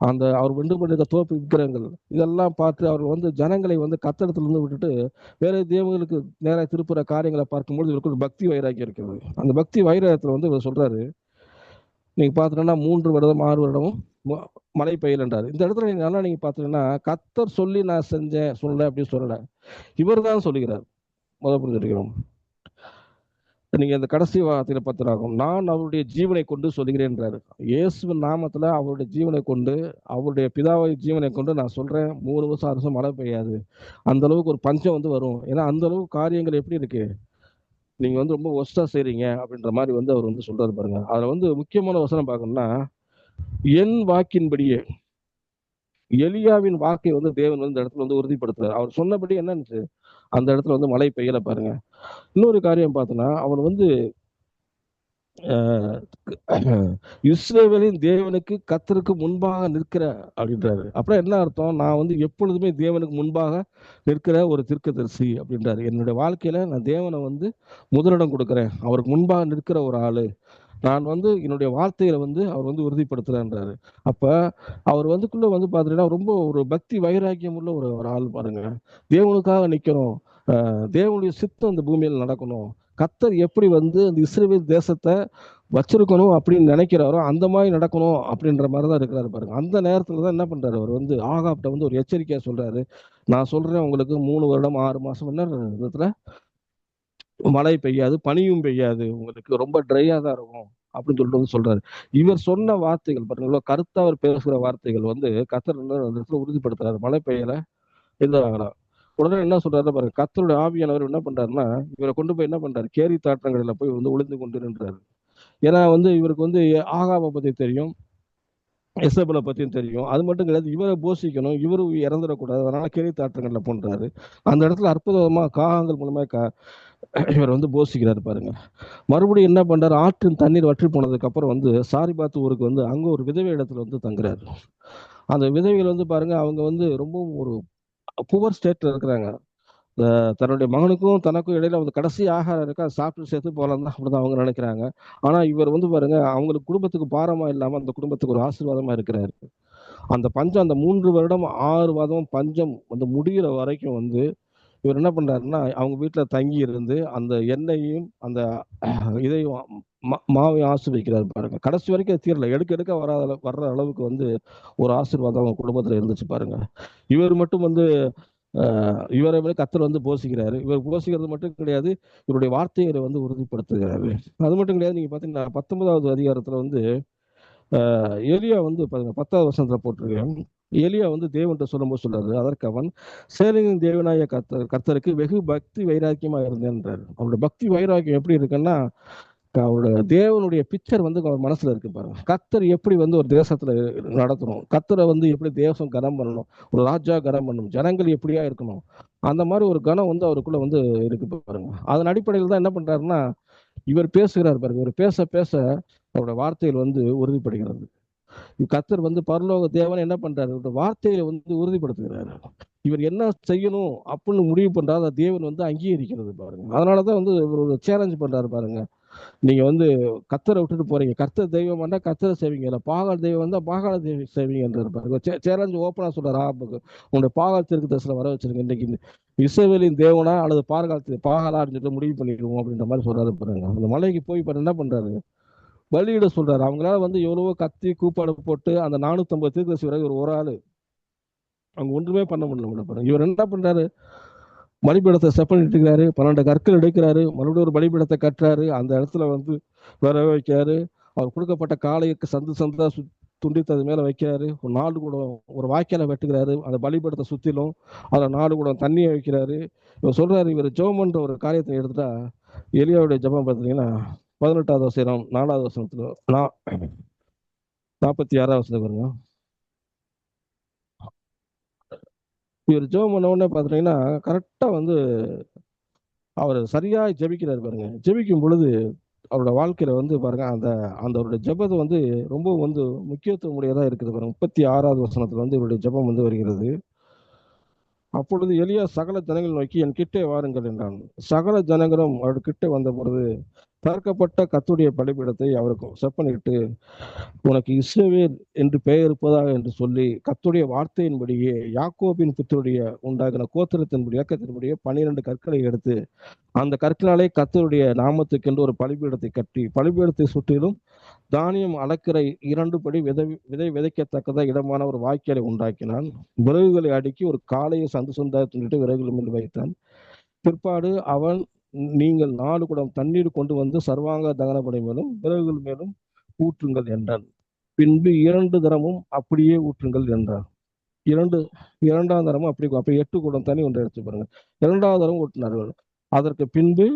அந்த அவர் வெண்டு பண்ணிருக்க தோப்பு விக்கிரங்கள், இதெல்லாம் பார்த்து அவர் வந்து ஜனங்களை வந்து கத்தடத்துல இருந்து விட்டுட்டு வேற தேவங்களுக்கு நேராக திருப்புற காரியங்களை பார்க்கும்போது இவருக்கு ஒரு பக்தி வைராக்கியம் இருக்கிறது. அந்த பக்தி வைராக்கியத்துல வந்து இவர் சொல்றாரு, நீங்க பாத்தீங்கன்னா 3 வருடம் 6 வருடமும் மழை பெய்யலன்றாரு. இந்த இடத்துல நீங்க நல்லா நீங்க பாத்தீங்கன்னா கத்தர் சொல்லி நான் செஞ்சேன் சொல்லல அப்படின்னு சொல்லல, இவர் தான் சொல்லுகிறார். புரிஞ்சுக்கிறோம். நீங்க இந்த கடைசி வார்த்தையில பத்திராகும், நான் அவருடைய ஜீவனை கொண்டு சொல்லுகிறேன்றாரு. இயேசுவின் நாமத்துல அவருடைய ஜீவனை கொண்டு, அவருடைய பிதாவை ஜீவனை கொண்டு நான் சொல்றேன், 3 வருஷம் 6 வருஷம் மழை பெய்யாது, அந்த அளவுக்கு ஒரு பஞ்சம் வந்து வரும். ஏன்னா அந்த அளவுக்கு காரியங்கள் எப்படி இருக்கு, நீங்க வந்து ரொம்ப ஒஸ்டா செய்றீங்க அப்படின்ற மாதிரி வந்து அவர் வந்து சொல்றாரு பாருங்க. அதுல வந்து முக்கியமான வசனம் பார்க்கணும்னா, என் வாக்கின்படியே, எலியாவின் வாக்கை வந்து தேவன் வந்து இந்த இடத்துல வந்து உறுதிப்படுத்துறாரு. அவர் சொன்னபடி என்னன்னு அந்த இடத்துல வந்து மழை பெய்யல பாருங்க. இன்னொரு காரியம் பார்த்தோன்னா, அவன் வந்து இஸ்ரவேலின் தேவனுக்கு கர்த்தருக்கு முன்பாக நிற்கிற அப்படின்றாரு. அப்புறம் என்ன அர்த்தம், நான் வந்து எப்பொழுதுமே தேவனுக்கு முன்பாக நிற்கிற ஒரு தீர்க்கதரிசி அப்படின்றாரு. என்னுடைய வாழ்க்கையில நான் தேவனை வந்து முதலிடம் கொடுக்குறேன், அவருக்கு முன்பாக நிற்கிற ஒரு ஆளு நான் வந்து என்னுடைய வார்த்தையில வந்து அவர் வந்து உறுதிப்படுத்துறேன்றாரு. அப்ப அவர் வந்துக்குள்ள வந்து பாத்தீங்கன்னா ரொம்ப ஒரு பக்தி வைராக்கியம் உள்ள ஒரு ஒரு ஆள் பாருங்க. தேவனுக்காக நிக்கணும், தேவனுடைய சித்தம் இந்த பூமியில் நடக்கணும், கர்த்தர் எப்படி வந்து அந்த இஸ்ரவேல் தேசத்தை வச்சிருக்கணும் அப்படின்னு நினைக்கிறாரோ அந்த மாதிரி நடக்கணும் அப்படின்ற மாதிரி தான் இருக்கிறாரு பாருங்க. அந்த நேரத்துல தான் என்ன பண்றாரு, அவர் வந்து ஆகாப்ட வந்து ஒரு எச்சரிக்கையா சொல்றாரு, நான் சொல்றேன் உங்களுக்கு 3 வருடம் 6 மாசம் என்ன இடத்துல மழை பெய்யாது, பனியும் பெய்யாது, உங்களுக்கு ரொம்ப ட்ரையா தான் இருக்கும் அப்படின்னு சொல்லிட்டு வந்து சொல்றாரு. இவர் சொன்ன வார்த்தைகள் பாருங்க, கருத்தா அவர் பேசுகிற வார்த்தைகள் வந்து கர்த்தர் அந்த இடத்துல உறுதிப்படுத்துறாரு. மழை பெய்யல, எதிராகலாம். உடனே என்ன சொல்றாரு பாருங்க, கர்த்தருடைய ஆவியானவர் என்ன பண்றாருன்னா இவரை கொண்டு போய் என்ன பண்றாரு, கேரி தாற்றங்களில போய் வந்து ஒளிந்து கொண்டு நின்றாரு. ஏன்னா வந்து இவருக்கு வந்து ஆகாபை பத்தி தெரியும், எசபலை பத்தியும் தெரியும். அது மட்டும் கிடையாது, இவரை போஷிக்கணும், இவரு இறந்துடக்கூடாது, அதனால கேரி தாற்றங்கள்ல போன்றாரு. அந்த இடத்துல அற்புதமா காகங்கள் மூலமா இவர் வந்து போஷிக்கிறாரு பாருங்க. மறுபடியும் என்ன பண்றாரு, ஆற்றின் தண்ணீர் வற்றி போனதுக்கு அப்புறம் வந்து சாரிபாத்து ஊருக்கு வந்து அங்க ஒரு விதவை இடத்துல வந்து தங்குறாரு. அந்த விதவைகள் வந்து பாருங்க, அவங்க வந்து ரொம்ப ஒரு புவர் ஸ்டேட்ல இருக்கிறாங்க. தன்னுடைய மகனுக்கும் தனக்கும் இடையில வந்து கடைசி ஆகாரம் இருக்கு, அதை சாப்பிட்டு சேர்த்து போகலாம் தான் அப்படிதான் அவங்க நினைக்கிறாங்க. ஆனா இவர் வந்து பாருங்க அவங்களுக்கு குடும்பத்துக்கு பாரமா இல்லாம அந்த குடும்பத்துக்கு ஒரு ஆசீர்வாதமா இருக்கிறாரு. அந்த பஞ்சம் அந்த 3 வருடம் 6 மாதம் பஞ்சம் வந்து முடிகிற வரைக்கும் வந்து இவர் என்ன பண்றாருன்னா அவங்க வீட்டுல தங்கி இருந்து அந்த எண்ணெயையும் அந்த இதையும் மாவையும் ஆசீர்வதிக்கிறாரு பாருங்க. கடைசி வரைக்கும் அது தீரல, எடுக்க எடுக்க வர்ற அளவுக்கு வந்து ஒரு ஆசீர்வாதம் அவங்க குடும்பத்துல இருந்துச்சு பாருங்க. இவர் மட்டும் வந்து இவரை விட கர்த்தர் வந்து போஷிக்கிறாரு. இவர் போஷிக்கிறது மட்டும் கிடையாது, இவருடைய வார்த்தைகளை வந்து உறுதிப்படுத்துகிறாரு. அது மட்டும் கிடையாது, நீங்க பாத்தீங்கன்னா 19வது அதிகாரத்துல வந்து எலியா வந்து பாருங்க 10வது வசனத்துல போட்டிருக்கேன். எலியா வந்து தேவன்கிட்ட சொல்லும்போது சொல்றாரு, அதற்கு அவன் சேனையின் தேவனாய கர்த்தருக்கு வெகு பக்தி வைராக்கியமா இருந்தேன்றாரு. அவருடைய பக்தி வைராக்கியம் எப்படி இருக்குன்னா அவரோட தேவனுடைய பிக்சர் வந்து அவர் மனசுல இருக்கு பாருங்க. கர்த்தர் எப்படி வந்து ஒரு தேசத்துல நடத்தணும், கர்த்தரை வந்து எப்படி தேசம் கனம் பண்ணணும், ஒரு ராஜா கனம் பண்ணணும், ஜனங்கள் எப்படியா இருக்கணும், அந்த மாதிரி ஒரு கனம் வந்து அவருக்குள்ள வந்து இருக்கு பாருங்க. அதன் அடிப்படையில் தான் என்ன பண்றாருன்னா இவர் பேசுகிறார் பாருங்க. இவர் பேச பேச அவரோட வார்த்தைகள் வந்து உறுதிப்படுகிறது. கர்த்தர் வந்து பரலோக தேவன் என்ன பண்றாரு, இவருடைய வார்த்தைகளை வந்து உறுதிப்படுத்துகிறாரு. இவர் என்ன செய்யணும் அப்படின்னு முடிவு பண்றாரு, அதை தேவன் வந்து அங்கீகரிக்கிறது பாருங்க. அதனாலதான் வந்து இவர் ஒரு சேலஞ்ச் பண்றாரு பாருங்க. நீங்க வந்து கர்த்தரை விட்டுட்டு போறீங்க, கர்த்தர் தெய்வம் வந்தா கர்த்தரை செய்வீங்க, இல்ல பாகால் தெய்வம் வந்தா பாகால தெய்வம் செய்வீங்கன்றாரு பாருங்க. சேலஞ்ச் ஓப்பனா சொல்றாரு ஆபுக்கு. உங்களுடைய பாகால் தெற்கு தரிசனம் வர வச்சிருங்க, இன்னைக்கு இஸ்ரவேலின் தேவனா அல்லது பாகாலான்னு சொல்லிட்டு முடிவு பண்ணிடுவோம் அப்படின்ற மாதிரி சொல்றாரு பாருங்க. அந்த மலைக்கு போய் பாரு என்ன பண்றாரு, பலியிட சொல்றாரு. அவங்களால வந்து எவ்வளவோ கத்தி கூப்பாடு போட்டு அந்த 450 தீர்க்கதரிசி வரை ஒரு ஆளு அவங்க ஒன்றுமே பண்ண முடியல பாருங்க. இவர் என்ன பண்றாரு, பலிபீடத்தை செப்பனிட்டு இருக்கிறாரு, 12 கற்கள் எடுக்கிறாரு, மறுபடியும் ஒரு பலிபீடத்தை கட்டுறாரு, அந்த இடத்துல வந்து வர வைக்கிறாரு. அவர் கொடுக்கப்பட்ட காளைக்கு சந்து சந்தா துண்டித்து அது மேல வைக்கிறாரு. ஒரு 4 குடம் ஒரு வாய்க்கால வெட்டுகிறாரு, அந்த பலிபீடத்தை சுத்திலும் அதுல 4 குடம் தண்ணியை வைக்கிறாரு. இவர் சொல்றாரு, இவர் ஜெபம்ன்ற ஒரு காரியத்தை எடுத்துட்டா எலியாவுடைய ஜெபம் பார்த்தீங்கன்னா 18வது வசனம் 4வது வசனத்துல 46வது வசனம் பாருங்க. இவர் ஜெபம் பண்ண உடனே பாத்தீங்கன்னா கரெக்டா வந்து அவர் சரியா ஜெபிக்கிறாரு பாருங்க. ஜெபிக்கும் பொழுது அவரோட வாழ்க்கையில வந்து பாருங்க அந்த அந்த அவருடைய ஜெபத்தை வந்து ரொம்ப வந்து முக்கியத்துவம் உடையதா இருக்குது பாருங்க. 36வது வசனத்துல வந்து இவருடைய ஜெபம் வந்து வருகிறது. அப்பொழுது எலியா சகல ஜனங்கள் நோக்கி என் கிட்டே வாருங்கள் என்றான். சகல ஜனங்களும் அவர் கிட்டே வந்த பொழுது தற்கப்பட்ட கர்த்தருடைய பலிபீடத்தை அவருக்கு செப்பனிட்டு உனக்கு இஸ்ரவேல் என்று பெயர் இருப்பதாக என்று சொல்லி கர்த்தருடைய வார்த்தையின்படியே யாக்கோபின் புத்தருடைய உண்டாகின கோத்திரத்தின்படி இயக்கத்தின்படியே 12 கற்களை எடுத்து அந்த கற்களினாலே கர்த்தருடைய நாமத்துக்கென்று ஒரு பலிபீடத்தை கட்டி பலிபீடத்தை சுற்றிலும் தானியம் அளக்கிற 2 படி விதை விதைக்கத்தக்கதா இடமான ஒரு வாய்க்காலை உண்டாக்கினான். விறகுகளை அடுக்கி ஒரு காளையை சந்து சொந்தா துண்டிட்டு விறகுகள் மேல் வைத்தான். பிற்பாடு அவன் நீங்கள் 4 குடம் தண்ணீர் கொண்டு வந்து சர்வாங்க தகனபடி மேலும் விறகுகள் மேலும் ஊற்றுங்கள் என்றான். பின்பு 2 தரமும் அப்படியே ஊற்றுங்கள் என்றான். இரண்டாம் தரமும் அப்படி 8 குடம் தண்ணி ஒன்று எடுத்து பாருங்க. 2வது தரம் ஊற்றினார்கள். அதற்கு பின்பு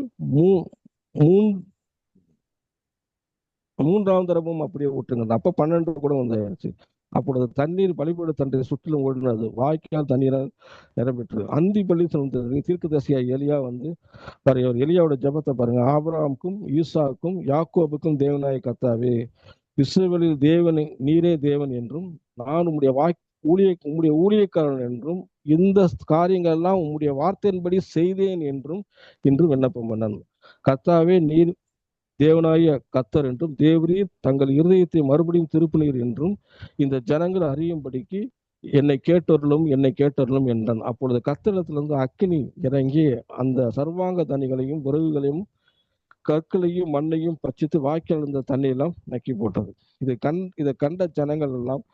மூன்றாம் தரமும் அப்படியே ஊற்றுங்க. அப்ப 12 குடம் வந்து ஆயிடுச்சு. அப்பொழுது தண்ணீர் பலிபீட தண்டை சுற்றிலும் ஓடினது, வாய்க்கால் தண்ணீரால் நிரம்பிற்று. அந்தி பள்ளி சொல்றது தீர்க்கதரிசியா எலியா வந்து பாருங்க. எலியாவோட ஜெபத்தை பாருங்க. ஆபிரகாமுக்கும் ஈசாக்கும் யாக்கோபுக்கும் தேவனாய கர்த்தாவே, இஸ்ரவேலில் தேவனை நீரே தேவன் என்றும் நான் உம்முடைய உம்முடைய ஊழியக்காரன் என்றும் இந்த காரியங்கள் எல்லாம் உம்முடைய வார்த்தையின்படி செய்தேன் என்றும் இன்று விண்ணப்பம் பண்ணான். கர்த்தாவே நீர் தேவனாய கர்த்தர் என்றும் தேவரீர் தங்கள் இருதயத்தை மறுபடியும் திருப்பினீர் என்றும் இந்த ஜனங்கள் அறியும்படிக்கு என்னை கேட்டருளும் என்றான். அப்பொழுது கர்த்தரிடத்திலிருந்து அக்கினி இறங்கி அந்த சர்வாங்க தண்ணிகளையும் விறகுகளையும் கற்களையும் மண்ணையும் பச்சித்து வாய்க்கால் இருந்த தண்ணியெல்லாம் நக்கி போட்டது. இதை கண்ட ஜனங்கள் எல்லாம்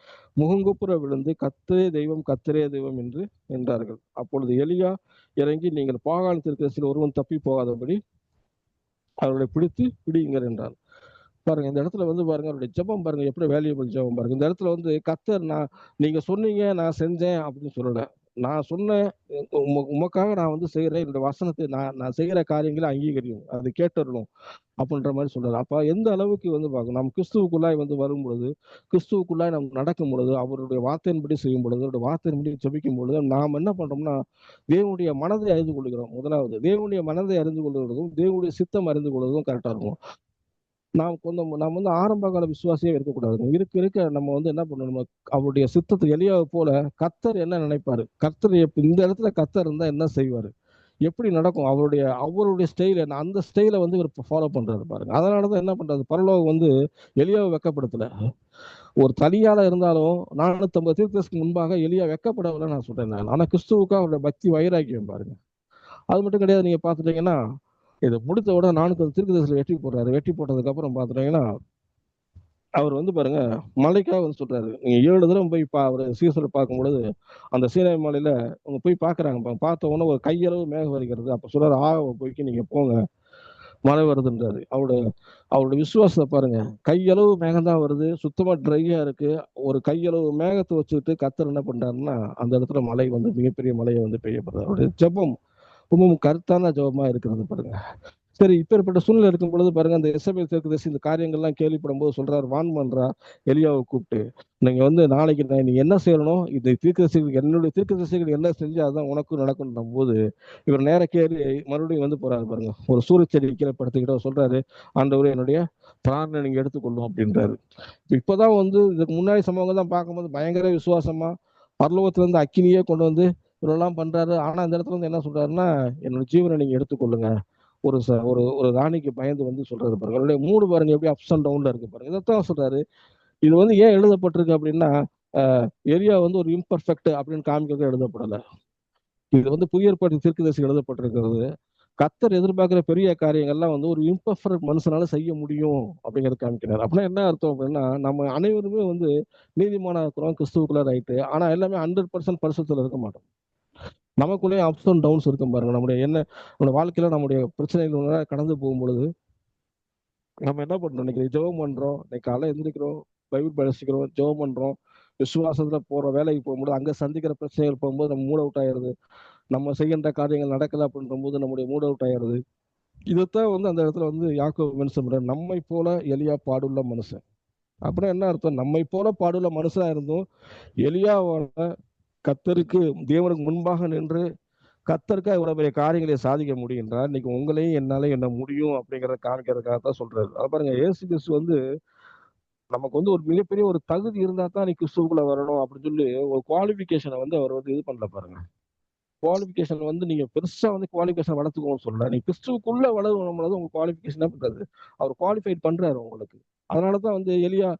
முகங்குப்புற விழுந்து கர்த்தரே தெய்வம் என்று என்றார்கள். அப்பொழுது எலியா இறங்கி நீங்கள் பாகால் தீர்க்கதரிசியில் ஒருவன் தப்பி போகாதபடி அவர்களை பிடித்து பிடியுங்கள் என்றார். பாருங்க இந்த இடத்துல வந்து பாருங்க அவருடைய ஜெபம் பாருங்க எப்படி வேல்யூபிள் ஜெபம் பாருங்க. இந்த இடத்துல வந்து கர்த்தர் நீங்க சொன்னீங்க நான் செஞ்சேன் அப்படின்னு சொல்லல. நான் சொன்னேன், உமக்காக நான் வந்து செய்யறேன், இந்த வசனத்தை நான் செய்யற காரியங்களை அங்கீகரியும், அது கேட்டுடணும் அப்படின்ற மாதிரி சொல்றாரு. அப்ப எந்த அளவுக்கு வந்து பார்க்கணும், நம்ம கிறிஸ்துவுக்குள்ளாய் வந்து வரும் பொழுது, கிறிஸ்துவுக்குள்ளாய் நம்ம நடக்கும் பொழுது, அவருடைய வார்த்தையின்படி செய்யும் பொழுது, அவருடைய வார்த்தையின்படி ஜெபிக்கும் பொழுது நாம் என்ன பண்றோம்னா தேவனுடைய மனதை அறிந்து கொள்கிறோம். முதலாவது தேவனுடைய மனதை அறிந்து கொள்வதும் தேவனுடைய சித்தம் அறிந்து கொள்வதும் கரெக்டா இருக்கும். நாம் வந்து ஆரம்ப கால விசுவாசியே இருக்கக்கூடாது. இருக்க நம்ம வந்து என்ன பண்ணணும், அவருடைய சித்தத்தை எலியாவை போல கர்த்தர் என்ன நினைப்பாரு, கர்த்தர் இந்த இடத்துல கர்த்தர் இருந்தா என்ன செய்வாரு, எப்படி நடக்கும் அவருடைய அவருடைய ஸ்டைல, அந்த ஸ்டைலை வந்து இவர் ஃபாலோ பண்றாரு பாருங்க. அதனாலதான் என்ன பண்றாரு, பரலோகம் வந்து எலியாவை வெட்கப்படுத்தல. ஒரு தனியால இருந்தாலும் 450 தீர்க்கதரிசிக்கு முன்பாக எலியா வெட்கப்படவில்லை நான் சொல்றேன் நான். ஆனா கிறிஸ்துவுக்கு அவருடைய பக்தி வைராக்கியம் பாருங்க. அது மட்டும் கிடையாது, நீங்க பாத்துட்டீங்கன்னா இதை முடித்த உடனே 450 தீர்க்கதரிசிகளை வெட்டி போடுறாரு. வெட்டி போட்டதுக்கு அப்புறம் பாத்துட்டீங்கன்னா அவர் வந்து பாருங்க மலைக்காக வந்து சொல்றாரு, நீங்க 7 தடவை போய் அவர் சீசரை பார்க்கும் பொழுது அந்த சீனாய் மலையில அவங்க போய் பாக்குறாங்க. பார்த்த உடனே ஒரு கையளவு மேகம் வருகிறது. அப்ப சொல்றாரு, போய்க்கு நீங்க போங்க, மழை வருதுன்றாரு. அவருடைய விசுவாசத்தை பாருங்க. கையளவு மேகம் தான் வருது, சுத்தமா ட்ரையா இருக்கு. ஒரு கையளவு மேகத்தை வச்சுக்கிட்டு கர்த்தர் என்ன பண்றாருன்னா அந்த இடத்துல மழை வந்து மிகப்பெரிய மழையை வந்து பெய்யப்படுது. அவருடைய ஜெபம் ரொம்ப கருத்தான ஜெபமா இருக்கிறது பாருங்க. சரி, இப்பேற்பட்ட சூழ்நிலை இருக்கும் பொழுது பாருங்க, அந்த எசபேல் தீர்க்கதரிசி இந்த காரியங்கள்லாம் கேள்விப்படும் போது சொல்றாரு, வான் பண்றா எலியாவை கூப்பிட்டு, நீங்க வந்து நாளைக்கு நீ என்ன செய்யணும், இந்த தீர்க்கதரிசிகள் என்னுடைய தீர்க்கதரிசிகள் என்ன செஞ்சு அதான் உனக்கும் நடக்கும் போது இவர் நேர கேள்வி மறுபடியும் வந்து போறாரு பாருங்க. ஒரு சூரியச்செடி கீழே படுத்துக்கிட்ட சொல்றாரு, ஆண்டவரே என்னுடைய பிரார்த்தனை நீங்க எடுத்துக்கொள்ளும் அப்படின்றாரு. இப்பதான் வந்து இதுக்கு முன்னாடி சம்பவங்கள் தான் பார்க்கும்போது பயங்கர விசுவாசமா பரலோகத்துல இருந்து அக்கினியே கொண்டு வந்து இவரெல்லாம் பண்றாரு. ஆனா இந்த இடத்துல வந்து என்ன சொல்றாருன்னா, என்னோட ஜீவனை நீங்க எடுத்துக்கொள்ளுங்க. ஒரு ஒரு ராணிக்கு பயந்து வந்து சொல்றாரு பாருங்க. அவருடைய மூடு பாருங்க எப்படி அப்ஸ் அண்ட் டவுன்ல இருக்கு பாருங்க. இதைத்தான் சொல்றாரு. இது வந்து ஏன் எழுதப்பட்டிருக்கு அப்படின்னா, எலியா வந்து ஒரு இம்பர்ஃபெக்ட் அப்படின்னு காமிக்கிறது எழுதப்படல. இது வந்து புதிய ஏற்பாட்டு தீர்க்கதரிசி எழுதப்பட்டிருக்கிறது. கர்த்தர் எதிர்பார்க்கிற பெரிய காரியங்கள்லாம் வந்து ஒரு இம்பர்ஃபெக்ட் மனுஷனால செய்ய முடியும் அப்படிங்கிறது காமிக்கிறார். அப்படின்னா என்ன அர்த்தம் அப்படின்னா, நம்ம அனைவருமே வந்து நீதிமானா இருக்கிறோம், கிறிஸ்துவுக்குள்ள ரைட்டு. ஆனா எல்லாமே 100% பரிசுத்தத்துல இருக்க மாட்டோம். நமக்குள்ளேயே அப்ஸ் அண்ட் டவுன்ஸ் இருக்கும் பாருங்க. நம்முடைய வாழ்க்கையில நம்முடைய பிரச்சனைகள் கடந்து போகும் பொழுது நம்ம என்ன பண்றோம், இன்னைக்கு ஜெபம் பண்றோம், இன்னைக்கு காலைல எந்திரிக்கிறோம், பைபிள் படிச்சுக்கிறோம், ஜெபம் பண்றோம், விசுவாசத்துல போற வேலைக்கு போகும்போது அங்க சந்திக்கிற பிரச்சனைகள் போகும்போது நம்ம மூட் அவுட் ஆயிருது. நம்ம செய்கின்ற காரியங்கள் நடக்கல அப்படின்ற போது நம்முடைய மூட் அவுட் ஆயிருது. இதைத்தான் வந்து அந்த இடத்துல வந்து யாக்கோபு மென்ஷன் பண்றாரு, நம்மை போல எலியா பாடுள்ள மனுஷன். அப்படின்னா என்ன அர்த்தம், நம்மை போல பாடுள்ள மனுஷனா இருந்தும் எலியாவால கர்த்தருக்கு தேவனுக்கு முன்பாக நின்று கர்த்தருக்கா இவ்வளவு பெரிய காரியங்களை சாதிக்க முடியுன்றார். இன்னைக்கு உங்களையும் என்னால என்ன முடியும் அப்படிங்கறத காமிக்கிறதுக்காக தான் சொல்றாரு. அது பாருங்க, இயேசு கிறிஸ்து வந்து நமக்கு வந்து ஒரு மிகப்பெரிய ஒரு தகுதி இருந்தா தான் நீ கிறிஸ்துவுக்குள்ள வரணும் அப்படின்னு சொல்லி ஒரு குவாலிபிகேஷனை வந்து அவர் வந்து இது பண்ணல பாருங்க. குவாலிபிகேஷன் வந்து நீங்க பெருசா வந்து குவாலிபிகேஷன் வளர்த்துக்கோன்னு சொல்லல. நீ கிறிஸ்துவுக்குள்ள வளரணும், உங்க குவாலிபிகேஷன் பண்றது அவர் குவாலிஃபைட் பண்றாரு உங்களுக்கு. அதனாலதான் வந்து எலியா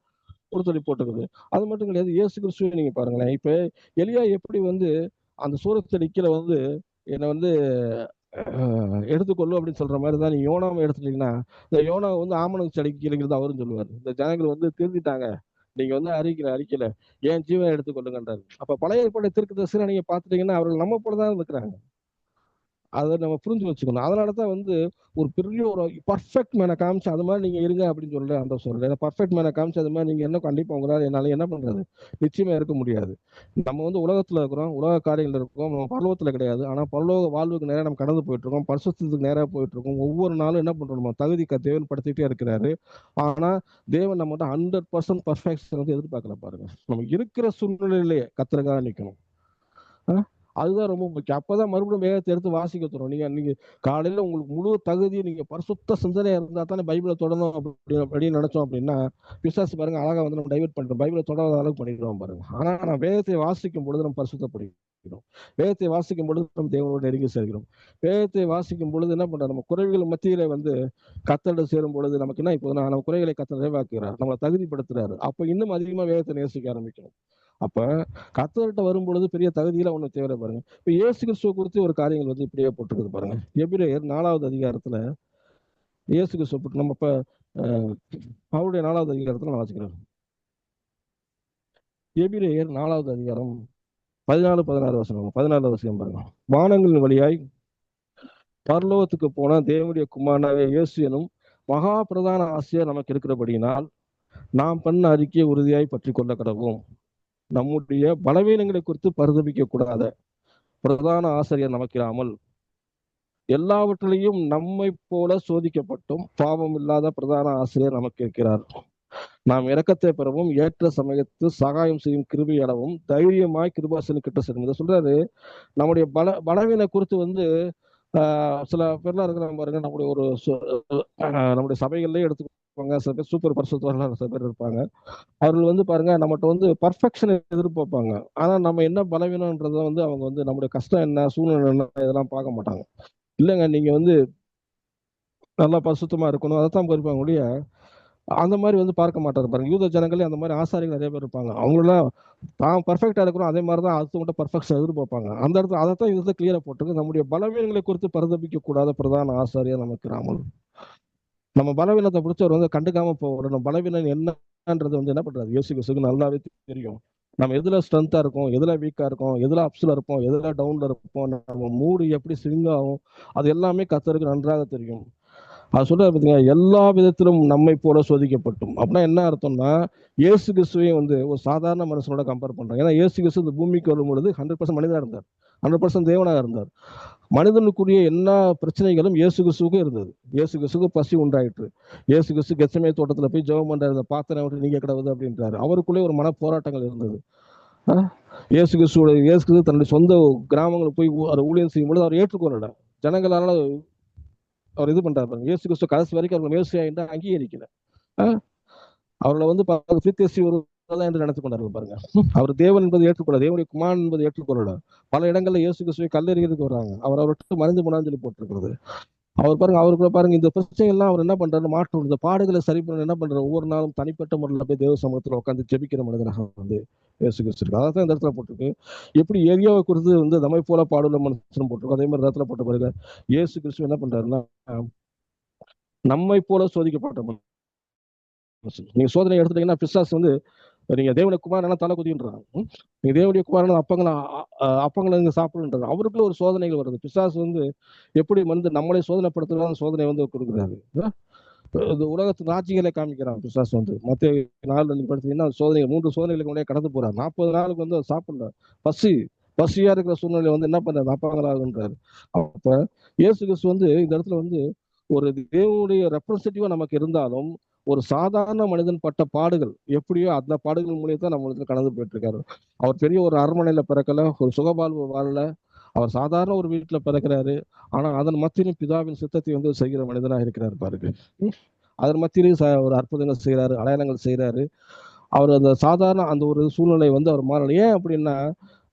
கொடுத்தொலி போட்டுருக்குது. அது மட்டும் கிடையாது, இயேசு கிறிஸ்துவை நீங்க பாருங்களேன். இப்ப எலியா எப்படி வந்து அந்த சூரத்தடி கீழே வந்து என்னை வந்து எடுத்துக்கொள்ளும் அப்படின்னு சொல்ற மாதிரி தான் நீ யோனாவை எடுத்துட்டீங்கன்னா, இந்த யோனாவை வந்து ஆமணக்கு செடிக்கு கீழே அவரும் சொல்லுவார், இந்த ஜனங்கள் வந்து திருந்திட்டாங்க, நீங்க வந்து அறிக்கல ஏன் ஜீவனை எடுத்துக்கொள்ளுங்கன்றாரு. அப்ப பழைய ஏற்பாடு தீர்க்கதரிசிகளை நீங்க பாத்துட்டீங்கன்னா அவர்கள் நம்ம போலதான் இருக்கிறாங்க. அதை நம்ம புரிஞ்சு வச்சுக்கணும். அதனாலதான் வந்து ஒரு பெரிய ஒரு பர்ஃபெக்ட் மேனை காமிச்சு அது மாதிரி நீங்க இருங்க அப்படின்னு சொல்ல அந்த சொல்றேன். பர்ஃபெக்ட் மேனை காமிச்சு அது மாதிரி நீங்க என்ன கண்டிப்பா உங்களால என்னால என்ன பண்றது, நிச்சயமா இருக்க முடியாது. நம்ம வந்து உலகத்துல இருக்கிறோம், உலக காரியங்கள் இருக்கோம், நம்ம பரலோகத்துல கிடையாது. ஆனா பரலோக வாழ்வுக்கு நேரம் நம்ம கடந்து போயிட்டு இருக்கோம், பரிசுத்தத்துக்கு நேரம் போயிட்டு இருக்கோம். ஒவ்வொரு நாளும் என்ன பண்றோம், நம்ம தகுதி தேவன் படுத்திட்டே இருக்கிறாரு. ஆனா தேவன் நம்மகிட்ட 100% பர்ஃபெக்ஷன் வந்து எதிர்பார்க்கல பாருங்க. நம்ம இருக்கிற சூழ்நிலையிலேயே கத்திரக்காக நிக்கணும். அதுதான் ரொம்ப முக்கியம். அப்பதான் மறுபடியும் வேகத்தை எடுத்து வாசிக்க தரும். நீங்க காலையில உங்களுக்கு முழு தகுதி, நீங்க பரிசுத்த சிந்தனையா இருந்தா தானே பைபிளை தொடணும் அப்படின்னு நினைச்சோம் அப்படின்னா பிசாசு பாருங்க அழகா வந்து நம்ம டைவர்ட் பண்றோம், பைபிளை தொடாத அளவுக்கு பண்ணிடுவோம் பாருங்க. ஆனா நான் வேகத்தை வாசிக்கும் பொழுது நம்ம பரிசுத்தப்படுகிறோம். வேகத்தை வாசிக்கும் பொழுது நம்ம தேவனோட நெருங்கி சேர்க்கிறோம். வேகத்தை வாசிக்கும் பொழுது என்ன பண்றோம், நம்ம குறைவுகள் மத்தியில வந்து கத்தோட சேரும் பொழுது நமக்கு என்ன, இப்போ நம்ம குறைகளை கத்த நிறைவாக்குறார், நம்மளை தகுதிப்படுத்துறாரு. அப்ப இன்னும் அதிகமா வேகத்தை நேசிக்க ஆரம்பிக்கணும். அப்ப கர்த்தர்கிட்ட வரும் பொழுது பெரிய தகுதியில ஒண்ணு தேவை பாருங்க. இப்ப இயேசு கிறிஸ்துவ குறித்து ஒரு காரியங்கள் வந்து இப்படியே போட்டுருக்குது பாருங்க. எபிரேயர் 4வது அதிகாரத்துல இயேசு கிறிஸ்துவ நம்ம இப்ப அவருடைய 4வது அதிகாரத்துல நான் வாசிக்கிறேன். எபிரேயர் 4வது அதிகாரம் 14-16 வசனம். 14 வசனம் பாருங்க. வானங்களின் வழியாய் பரலோகத்துக்கு போன தேவனுடைய குமாரனாகிய இயேசு எனும் மகா பிரதான ஆசிரியர் நமக்கு இருக்கிறபடியினால் நாம் பண்ண அறிக்கையை உறுதியாய் பற்றி கொள்ள கடவோம். நம்முடைய பலவீனங்களை குறித்து பரிதபிக்க கூடாத பிரதான ஆசிரியர் நமக்கிராமல் எல்லாவற்றிலையும் நம்மை போல சோதிக்கப்பட்டும் பாவம் இல்லாத பிரதான ஆசிரியர் நமக்கு இருக்கிறார். நாம் இரக்கத்தை பெறவும் ஏற்ற சமயத்து சகாயம் செய்யும் கிருபை அளவும் தைரியமாய் கிருபாசனு கிட்ட செல்லும். சொல்றாரு, நம்முடைய பலவீன குறித்து வந்து சில பேர்லாம் இருக்கிறாங்க பாருங்க, நம்முடைய சபைகள்லயே எடுத்து இருப்பாங்க, சில பேர் சூப்பர் பரிசுத்தவான்கள் சில பேர் இருப்பாங்க. அவர்கள் வந்து பாருங்க நம்மகிட்ட வந்து பர்ஃபெக்ஷன் எதிர்பார்ப்பாங்க. ஆனா நம்ம என்ன பலவீனம்ன்றத வந்து அவங்க வந்து நம்முடைய கஷ்டம் என்ன, சூழ்நிலை என்ன இதெல்லாம் பார்க்க மாட்டாங்க. இல்லைங்க நீங்க வந்து நல்லா பரிசுத்தமா இருக்கணும் அதைத்தான் இருப்பாங்க ஒழிய அந்த மாதிரி வந்து பார்க்க மாட்டாரு பாருங்க. யூத ஜனங்களே அந்த மாதிரி ஆசாரிகள் நிறைய பேர் இருப்பாங்க. அவங்களாம் தான் பர்ஃபெக்டா இருக்கிறோம் அதே மாதிரி தான் அடுத்தவங்கள்ட்ட பர்ஃபெக்ஷன் எதிர்பார்ப்பாங்க. அந்த இடத்துல அதைத்தான் இதுதான் கிளியரா போட்டுருக்கு. நம்முடைய பலவீனங்களை குறித்து பரிதபிக்க கூடாத பிரதான ஆசாரியா நமக்கு ராமன். நம்ம பலவீனத்தை பிடிச்ச அவர் வந்து கண்டுக்காம போகணும். நம்ம பலவீனம் என்னன்றது வந்து என்ன பண்றாரு இயேசு கிறிஸ்துவுக்கு நல்லாவே தெரியும். நம்ம எதுல ஸ்ட்ரென்த்தா இருக்கோம், எதுல வீக்கா இருக்கோம், எதுல அப்ஸ்ல இருப்போம், எதுல டவுன்ல இருப்போம், நம்ம மூடு எப்படி ஸ்விங் ஆகும், அது எல்லாமே கர்த்தருக்கு நன்றாக தெரியும். அது சொல்றாரு பார்த்தீங்க, எல்லா விதத்திலும் நம்மை போல சோதிக்கப்பட்டும். அப்படின்னா என்ன அர்த்தம்னா இயேசு கிறிஸ்துவையும் வந்து ஒரு சாதாரண மனுஷனோட கம்பேர் பண்றாங்க. ஏன்னா இயேசு கிறிஸ்து இந்த பூமிக்கு வரும்பொழுது 100% மனிதனா இருந்தார், 100% தேவனாக இருந்தார். மனிதனுக்குரிய எல்லா பிரச்சனைகளும் இயேசு கிறிஸ்துவுக்கும் இருந்தது. இயேசு கிறிஸ்துவுக்கு பசி உண்டாயிற்று. இயேசு கிறிஸ்து கெத்செமனே தோட்டத்துல போய் ஜெபம் பண்றாரு, இந்த பாத்திரம் விட்டு நீங்க கிடவுது அப்படின்றாரு. அவருக்குள்ளே ஒரு மன போராட்டங்கள் இருந்தது. இயேசு கிறிஸ்து தன்னுடைய சொந்த கிராமங்களுக்கு போய் அவர் ஊழியம் செய்யும் பொழுது அவர் ஏற்றுக்கொள்ளல. ஜனங்களால அவர் இது பண்றாரு. இயேசு கிறிஸ்து கடைசி வரைக்கும் அவர் மேசியா என்று அங்கீகரிக்கல. அவர்களை வந்து தீர்க்கதரிசி ஒரு என்று நினைத்து கொண்டார்கள் பாருங்க. அவர் தேவன் என்பது ஏற்றுக்கொள்ள, தேவனுடைய குமாரன் என்பது ஏற்றுக்கொள்ளல. பல இடங்கள்ல இயேசு கிறிஸ்துவை கல்லெறிகிறதுக்கு வர்றாங்க. அவர் அவர்கிட்ட மறைந்து போனான்னு சொல்லி போட்டிருக்கிறது. அவர் பாருங்க, அவருக்குள்ள பாருங்க இந்த பிரச்சனை எல்லாம் அவர் என்ன பண்றாரு, மாற்றம் இந்த பாடுகளை சரி பண்ண என்ன பண்றாரு, ஒவ்வொரு நாளும் தனிப்பட்ட முறையில் போய் தேவ சமூகத்துல உட்காந்து ஜெபிக்கிற மனிதனாக வந்து இயேசு கிறிஸ்து இருக்கு. அதான் இந்த இடத்துல போட்டிருக்கு. எப்படி எலியாவை குறித்து வந்து நம்மை போல பாடுள்ள மனுஷன் போட்டிருக்கோம், அதே மாதிரி இடத்துல போட்ட பாருங்க இயேசு கிறிஸ்து என்ன பண்றாருன்னா நம்மை போல சோதிக்கப்பட்ட மனுஷன். நீங்க சோதனை எடுத்துட்டீங்கன்னா பிசாசு வந்து நீங்க தேவனுடைய குமாரனா தலை குதின்றாங்க. நீங்க தேவனுடைய குமாரனா அப்பங்களை நீங்க சாப்பிடுன்றாங்க. அவருக்குள்ள ஒரு சோதனைகள் வருது. பிசாசு வந்து எப்படி வந்து நம்மளை சோதனைப்படுத்துறாங்க, சோதனை வந்து கொடுக்குறாரு. இந்த உலகத்து ராஜ்யங்களை காமிக்கிறான் பிசாசு வந்து. மத்திய 4 படுத்தீங்கன்னா சோதனை 3 சோதனைகளுக்கு முன்னாடி கடந்து போறாரு. 40 நாளுக்கு வந்து சாப்பிடல, பசியா இருக்கிற சூழ்நிலை வந்து என்ன பண்றாரு, அப்பங்களாகுன்றாரு. அப்ப இயேசு கிறிஸ்து வந்து இந்த இடத்துல வந்து ஒரு தேவனுடைய ரெப்ரசன்டேட்டிவா நமக்கு இருந்தாலும் ஒரு சாதாரண மனிதன் பட்ட பாடுகள் எப்படியோ அந்த பாடுகள் மூலியம் தான் நம்ம கடந்து போயிட்டு இருக்காரு. அவர் பெரிய ஒரு அரண்மனையில பிறக்கல, ஒரு சுகபால்வு வாழல, அவர் சாதாரண ஒரு வீட்டுல பிறக்கிறாரு. ஆனா அதன் மத்தியிலும் பிதாவின் சித்தத்தை வந்து செய்கிற மனிதனா இருக்கிறாரு பாருங்க. அதன் மத்தியிலும் ஒரு அற்புதங்கள் செய்யறாரு, அடையாளங்கள் செய்யறாரு. அவர் அந்த சாதாரண அந்த ஒரு சூழ்நிலை வந்து அவர் மாறல. ஏன் அப்படின்னா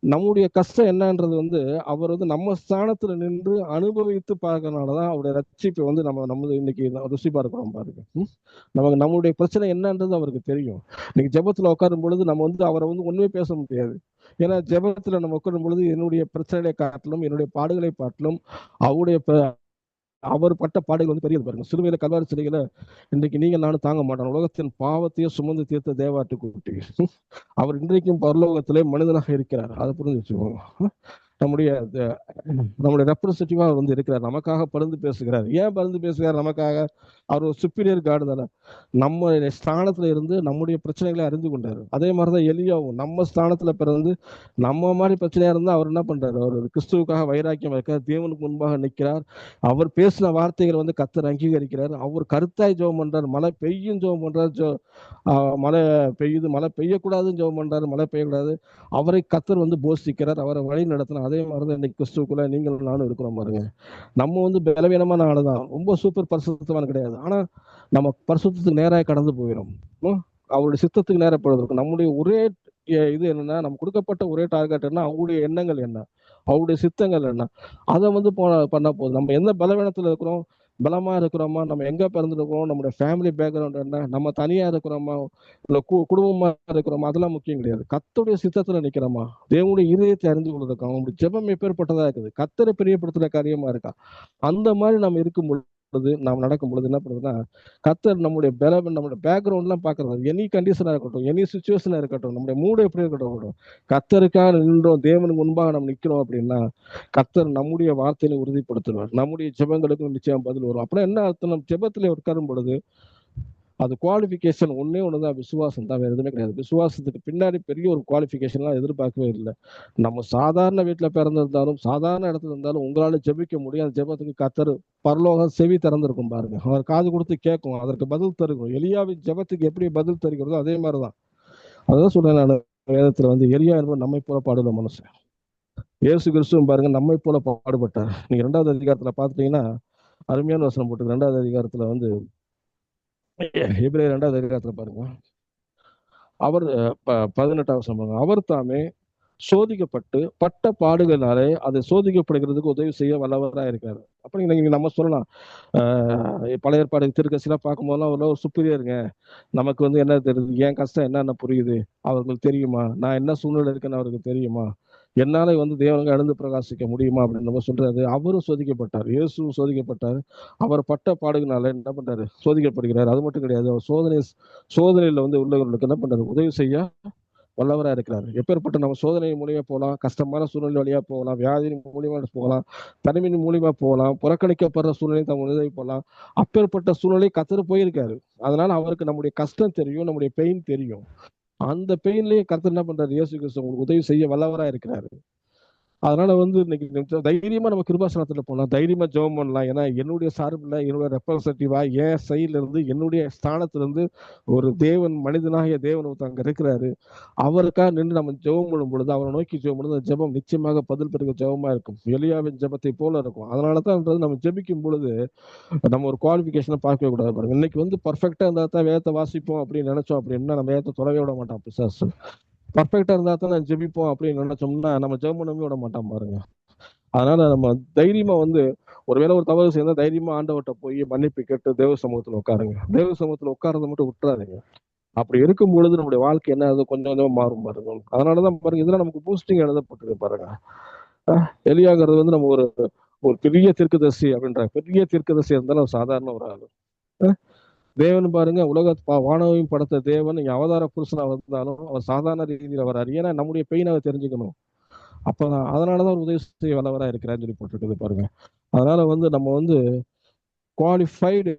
நம்முடைய கஷ்டம் என்னன்றது வந்து அவர் வந்து நம்ம ஸ்தானத்துல நின்று அனுபவித்து பார்க்கறதுனாலதான் அவருடைய ரட்சிப்பை வந்து நம்ம இன்னைக்கு ருசி பார்க்கிறோம் பாருங்க. நமக்கு நம்மளுடைய பிரச்சனை என்னன்றது அவருக்கு தெரியும். இன்னைக்கு ஜெபத்துல உட்காரும் பொழுது நம்ம வந்து அவரை வந்து ஒண்ணுமே பேச முடியாது. ஏன்னா ஜெபத்துல நம்ம உட்காரும் பொழுது என்னுடைய பிரச்சனைகளை காட்டிலும் என்னுடைய பாடுகளை காட்டிலும் அவருடைய அவர் பட்ட பாடுகள் வந்து பெரியது பாருங்க. சிலுவையில கல்வாரி சிலைகளை இன்றைக்கு நீங்க நானும் தாங்க மாட்டோம். உலகத்தின் பாவத்தையே சுமந்து தீர்த்த தேவாட்டுக்குட்டி அவர் இன்றைக்கும் பரலோகத்திலே மனிதனாக இருக்கிறார். அதை புரிஞ்சு வச்சுக்கோங்க. நம்முடைய ரெப்ரசன்டேட்டிவா வந்து இருக்கிறார், நமக்காக பரிந்து பேசுகிறார். ஏன் பரிந்து பேசுகிறார் நமக்காக? அவர் ஒரு சுப்பீரியர் காடு தானே. நம்ம ஸ்தானத்துல இருந்து நம்முடைய பிரச்சனைகளை அறிந்து கொண்டாரு. அதே மாதிரிதான் எலியாவும் நம்ம ஸ்தானத்துல பிறந்து நம்ம மாதிரி பிரச்சனையா இருந்தா அவர் என்ன பண்றாரு, அவர் கிறிஸ்துவுக்காக வைராக்கியம் இருக்கார், தேவனுக்கு முன்பாக நிற்கிறார். அவர் பேசின வார்த்தைகள் வந்து கர்த்தர் அங்கீகரிக்கிறார். அவர் கருத்தாய் ஜெபம் பண்றார், மழை பெய்யும் ஜெபம் பண்றார், மழை பெய்யுது, மழை பெய்யக்கூடாதுன்னு ஜெபம் பண்றாரு, மழை பெய்யக்கூடாது. அவரை கர்த்தர் வந்து போஷிக்கிறார், அவரை வழி நடத்தினார். அதே மாதிரிதான் இன்னைக்கு கிறிஸ்துவுக்குள்ள நீங்கள் நானும் இருக்கிறோம் பாருங்க. நம்ம வந்து பலவீனமான ஆளுதான், ரொம்ப சூப்பர் பரிசுத்தமான கிடையாது. ஆனா நம்ம பரிசுத்தத்துக்கு நேராக கடந்து போயிடும். அவருடைய சித்தத்துக்கு நேரப்படுவதற்கு நம்முடைய ஒரே இது என்னன்னா, நம்ம கொடுக்கப்பட்ட ஒரே டார்கெட் என்ன, அவருடைய எண்ணங்கள் என்ன, அவருடைய சித்தங்கள் என்ன, அதை வந்து பண்ண போகுது. நம்ம எந்த பலவீனத்துல இருக்கிறோம், பலமா இருக்கிறோமா, நம்ம எங்க பிறந்திருக்கிறோம், நம்மளுடைய ஃபேமிலி பேக்ரவுண்ட் என்ன, நம்ம தனியா இருக்கிறோமா இல்ல குடும்பமா இருக்கிறோமா, அதெல்லாம் முக்கியம் கிடையாது. கர்த்தருடைய சித்தத்துல நிக்கிறோமா, தேவனுடைய இதயத்தை அறிந்து கொள்வதற்காக அவங்களுடைய ஜெபம் எப்பேற்பட்டதா இருக்குது, கர்த்தரை பிரியப்படுத்துற காரியமா இருக்கா, அந்த மாதிரி நம்ம இருக்கும் பொழுது நாம் நடக்கும் பொழுது என்ன பண்ணுறதுன்னா கர்த்தர் நம்முடைய நம்முடைய பேக்ரவுண்ட் எல்லாம் பாக்குறது, எனி கண்டிஷனா இருக்கட்டும், எனி சுச்சுவேஷனா இருக்கட்டும், நம்முடைய மூடு எப்படி இருக்கட்டும், கர்த்தருக்காக நின்றோம், தேவனுக்கு முன்பாக நம்ம நிக்கிறோம் அப்படின்னா கர்த்தர் நம்முடைய வார்த்தையில உறுதிப்படுத்துவார், நம்முடைய ஜெபங்களுக்கு நிச்சயம் பதில் வரும். அப்படின்னா என்ன அர்த்தம், நம்ம ஜெபத்துல உட்காரும் பொழுது அது குவாலிஃபிகேஷன் ஒன்னே ஒண்ணுதான், விசுவாசம் தான், வேற எதுவுமே கிடையாது. விசுவாசத்துக்கு பின்னாடி பெரிய ஒரு குவாலிஃபிகேஷன்லாம் எதிர்பார்க்கவே இல்லை. நம்ம சாதாரண வீட்டுல பிறந்திருந்தாலும் சாதாரண இடத்துல இருந்தாலும் உங்களால ஜெபிக்க முடியும். அந்த ஜெபத்துக்கு கர்த்தர் பரலோகம் செவி திறந்திருக்கும் பாருங்க, அவர் காது கொடுத்து கேட்கும், அதற்கு பதில் தருகும். எலியாவின் ஜெபத்துக்கு எப்படி பதில் தருகிறதோ அதே மாதிரிதான். அதான் சொல்றேன் நான், வேதத்துல வந்து எலியா என்பது நம்மை போல பாடுள்ள மனுஷன். இயேசு கிறிஸ்துவும் பாருங்க நம்மை போல பாடுபட்டார். நீங்க 2வது அதிகாரத்துல பாத்துட்டீங்கன்னா அருமையான வசனம் போட்டு, 2வது அதிகாரத்துல வந்து எபிரேயர் 2வது அதிகாரத்துல பாருங்க, அவர் 18வது வசனம், அவர் தாமே சோதிக்கப்பட்டு பட்ட பாடுகளாலே அது சோதிக்கப்படுகிறதுக்கு உதவி செய்ய வல்லவராக இருக்காரு. அப்ப நீங்க நம்ம சொல்லலாம், பழைய ஏற்பாடு திருக்கசிலாம் பார்க்கும்போதெல்லாம் ஒரு சுப்பீரியருங்க, நமக்கு வந்து என்ன தெரியுது, என் கஷ்டம் என்னென்ன புரியுது, அவர்களுக்கு தெரியுமா, நான் என்ன சூழ்நிலை இருக்குன்னு அவருக்கு தெரியுமா, என்னால வந்து தேவனுக்கு எழுந்து பிரகாசிக்க முடியுமா அப்படின்னு நம்ம சொல்றாரு. அவரும் சோதிக்கப்பட்டார், இயேசுவும் சோதிக்கப்பட்டார். அவர் பட்ட பாடுகளால என்ன பண்றாரு, சோதிக்கப்படுகிறார். அது மட்டும் கிடையாது, அவர் சோதனையில வந்து உள்ளவர்களுக்கு என்ன பண்றாரு, உதவி செய்ய வல்லவராக இருக்கிறார். எப்பேற்பட்ட நம்ம சோதனை மூலியமா போகலாம், கஷ்டமான சூழ்நிலை வழியா போகலாம், வியாதியின் மூலியமா போகலாம், தனிமையின் மூலியமா போகலாம், புறக்கணிக்கப்படுற சூழ்நிலை நம்ம உதவி போகலாம். அப்பேற்பட்ட சூழ்நிலை கத்தர் போயிருக்காரு. அதனால அவருக்கு நம்முடைய கஷ்டம் தெரியும், நம்முடைய பெயின் தெரியும். அந்த பெயின்லயே கர்த்தர் என்ன பண்றாரு, இயேசு கிறிஸ்து உங்களுக்கு உதவி செய்ய வல்லவரா இருக்கிறாரு. அதனால வந்து இன்னைக்கு தைரியமா நம்ம கிருபாசனத்துல போகலாம், தைரியமா ஜெபம் பண்ணலாம். ஏன்னா என்னுடைய சார்பில், என்னுடைய ரெப்ரசன்டேட்டிவா, என் சைட்ல இருந்து, என்னுடைய ஸ்தானத்துல இருந்து ஒரு தேவன், மனிதனாகிய தேவன் அங்க இருக்கிறாரு. அவருக்காக நின்று நம்ம ஜெபம் பண்ணும் பொழுது, அவரை நோக்கி ஜெபம் பொழுது, அந்த ஜெபம் நிச்சயமாக பதில் பெறுகிற ஜெபமா இருக்கும். எலியாவின் ஜெபத்தை போல இருக்கும். அதனாலதான் நம்ம ஜெபிக்கும் பொழுது நம்ம ஒரு குவாலிஃபிகேஷனை பார்க்கவே கூடாது. பாருங்க, இன்னைக்கு வந்து பர்ஃபெக்டா இருந்தா தான் வேதத்தை வாசிப்போம் அப்படின்னு நினைச்சோம் அப்படின்னா நம்ம வேதத்தை தொடவே விட மாட்டான் பிசாசு. பர்ஃபெக்டா இருந்தா தான் நான் ஜெபிப்போம் அப்படின்னு நினைச்சோம்னா நம்ம ஜெபம் பண்ணவே விட மாட்டான் பாருங்க. அதனால நம்ம தைரியமா வந்து ஒருவேளை ஒரு தவறு செய்யணும், தைரியமா ஆண்டவர்கிட்ட போய் மன்னிப்பு கேட்டு தேவ சமூகத்துல உட்காருங்க. தேவ சமூகத்துல உட்காரத மட்டும் விட்டுறாதீங்க. அப்படி இருக்கும் பொழுது நம்முடைய வாழ்க்கை என்ன ஆகுது, கொஞ்சம் கொஞ்சமா மாறும் பாருங்க. அதனாலதான் பாருங்க, இதெல்லாம் நமக்கு பூஸ்டிங் எழுதப்பட்டிருக்கு பாருங்க. எலியாங்கிறது வந்து நம்ம ஒரு ஒரு பெரிய தீர்க்கதரிசி அப்படின்ற பெரிய தீர்க்கதரிசி இருந்தாலும் சாதாரண ஒரு ஆளு. தேவன் பாருங்க, வானவையும் படைத்த தேவன் இங்க அவதார புருஷனா வந்தாலும் அவர் சாதாரண ரீதியில வராரு. ஏன்னா நம்முடைய பெயின் அவர் தெரிஞ்சுக்கணும். அப்பதான் அதனாலதான் ஒரு உதவி செய்ய வல்லவரா இருக்கிறான்னு சொல்லி போட்டிருக்குது பாருங்க. அதனால வந்து நம்ம வந்து குவாலிஃபைடு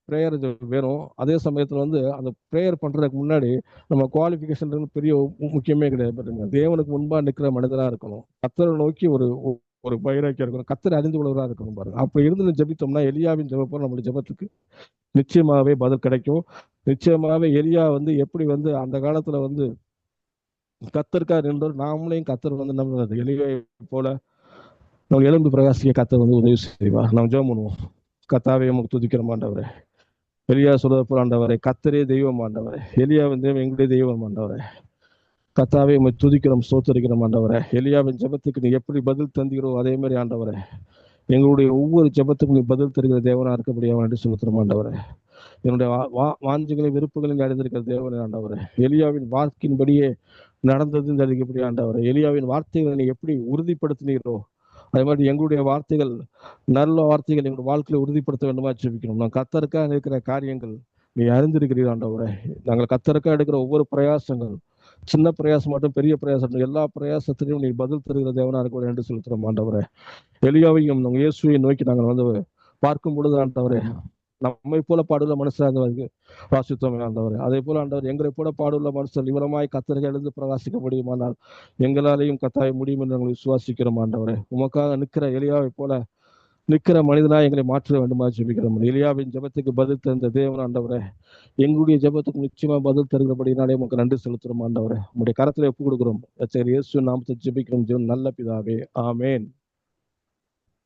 ப்ரேயர் வேணும். அதே சமயத்துல வந்து அந்த ப்ரேயர் பண்றதுக்கு முன்னாடி நம்ம குவாலிஃபிகேஷன் பெரிய முக்கியமே கிடையாது பாருங்க. தேவனுக்கு முன்பா நிற்கிற மனிதரா இருக்கணும். கர்த்தரை நோக்கி ஒரு ஒரு வைராக்கியம் இருக்கணும். கர்த்தரை அறிந்து கொள்வதா இருக்கணும் பாருங்க. அப்படி இருந்து ஜெபித்தோம்னா எலியாவின் ஜெபப்போ நம்மளுடைய ஜெபத்துக்கு நிச்சயமாவே பதில் கிடைக்கும். நிச்சயமாவே எலியா வந்து எப்படி வந்து அந்த காலத்துல வந்து கத்தருக்கா நின்றோர், நாமளையும் கத்தர் வந்து நம்ம எலியை போல நம்ம எலும்பு பிரகாசிக்க கத்தர் வந்து உதவி செய்வா. நம்ம ஜெபம் பண்ணுவோம். கத்தாவே நமக்கு துதிக்கிற மாண்டவரே, எலியா சொல்றது போல ஆண்டவரே, கத்தரே தெய்வம் ஆண்டவரே, எலியாவின் தெய்வம் எங்களுடைய தெய்வம் ஆண்டவரே, கத்தாவே உம்மை துதிக்கிறோம், ஸ்தோத்திரிக்கிறோம் ஆண்டவரே. எலியாவின் ஜெபத்துக்கு நீ எப்படி பதில் தந்தீரோ அதே மாதிரி ஆண்டவரே, எங்களுடைய ஒவ்வொரு ஜெபத்துக்கும் நீ பதில் தருகிற தேவனா இருக்கக்கூடிய என்று செலுத்துறோம் ஆண்டவரே. என்னுடைய வாஞ்சிகளை விருப்புகளை அடைந்திருக்கிற தேவனே ஆண்டவரே, எலியாவின் வாக்கின்படியே நடந்ததுன்னு அறிக்கப்படி ஆண்டவரே, எலியாவின் வார்த்தைகளை நீ எப்படி உறுதிப்படுத்தினீரோ அதே மாதிரி எங்களுடைய வார்த்தைகள், நல்ல வார்த்தைகள் எங்களுடைய வாழ்க்கையில உறுதிப்படுத்த வேண்டுமா ஜெபிக்கணும். நான் கத்தருக்காக இருக்கிற காரியங்கள் நீ அறிந்திருக்கிறீர் ஆண்டவரே. நாங்கள் கத்தருக்காக எடுக்கிற ஒவ்வொரு பிரயாசங்கள், சின்ன பிரயாசம் மட்டும் பெரிய பிரயாசம், எல்லா பிரயாசத்திலையும் நீ பதில் தருகிற தேவனா இருக்க என்று செலுத்துறோம் ஆண்டவரே. எலியாவையும் நாங்கள் இயேசுவை நோக்கி நாங்கள் வந்து பார்க்கும் பொழுது ஆண்டவரே, நம்மை போல பாடுள்ள மனுஷராக வாசித்தோம் ஆண்டவர். அதே போல ஆண்டவர் எங்களை போல பாடுள்ள மனுஷர் விவரமாய் கத்தர்கள் எழுந்து பிரகாசிக்க முடியுமானால் எங்களாலையும் கத்தாய முடியும் என்று நாங்கள் விசுவாசிக்கிறோம் ஆண்டவரே. உமக்காக நிற்கிற எலியாவை போல நிற்கிற மனிதனா எங்களை மாற்ற வேண்டுமா ஜெபிக்கிறோம். எலியாவின் ஜெபத்துக்கு பதில் தந்த தேவன் ஆண்டவரே, எங்களுடைய ஜெபத்துக்கு நிச்சயமா பதில் தருகிறபடினாலே உமக்கு நன்றி செலுத்துறோம் ஆண்டவரே. உங்களுடைய கரத்துல ஒப்பு கொடுக்கிறோம். இயேசு நாமத்தை ஜெபிக்கிறோம் ஜீவன் நல்ல பிதாவே, ஆமேன்.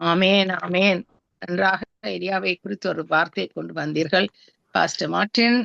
ஆமேன், ஆமேன். நன்றாக எலியாவை குறித்து ஒரு வார்த்தையை கொண்டு வந்தீர்கள் பாஸ்டர் மார்ட்டின்.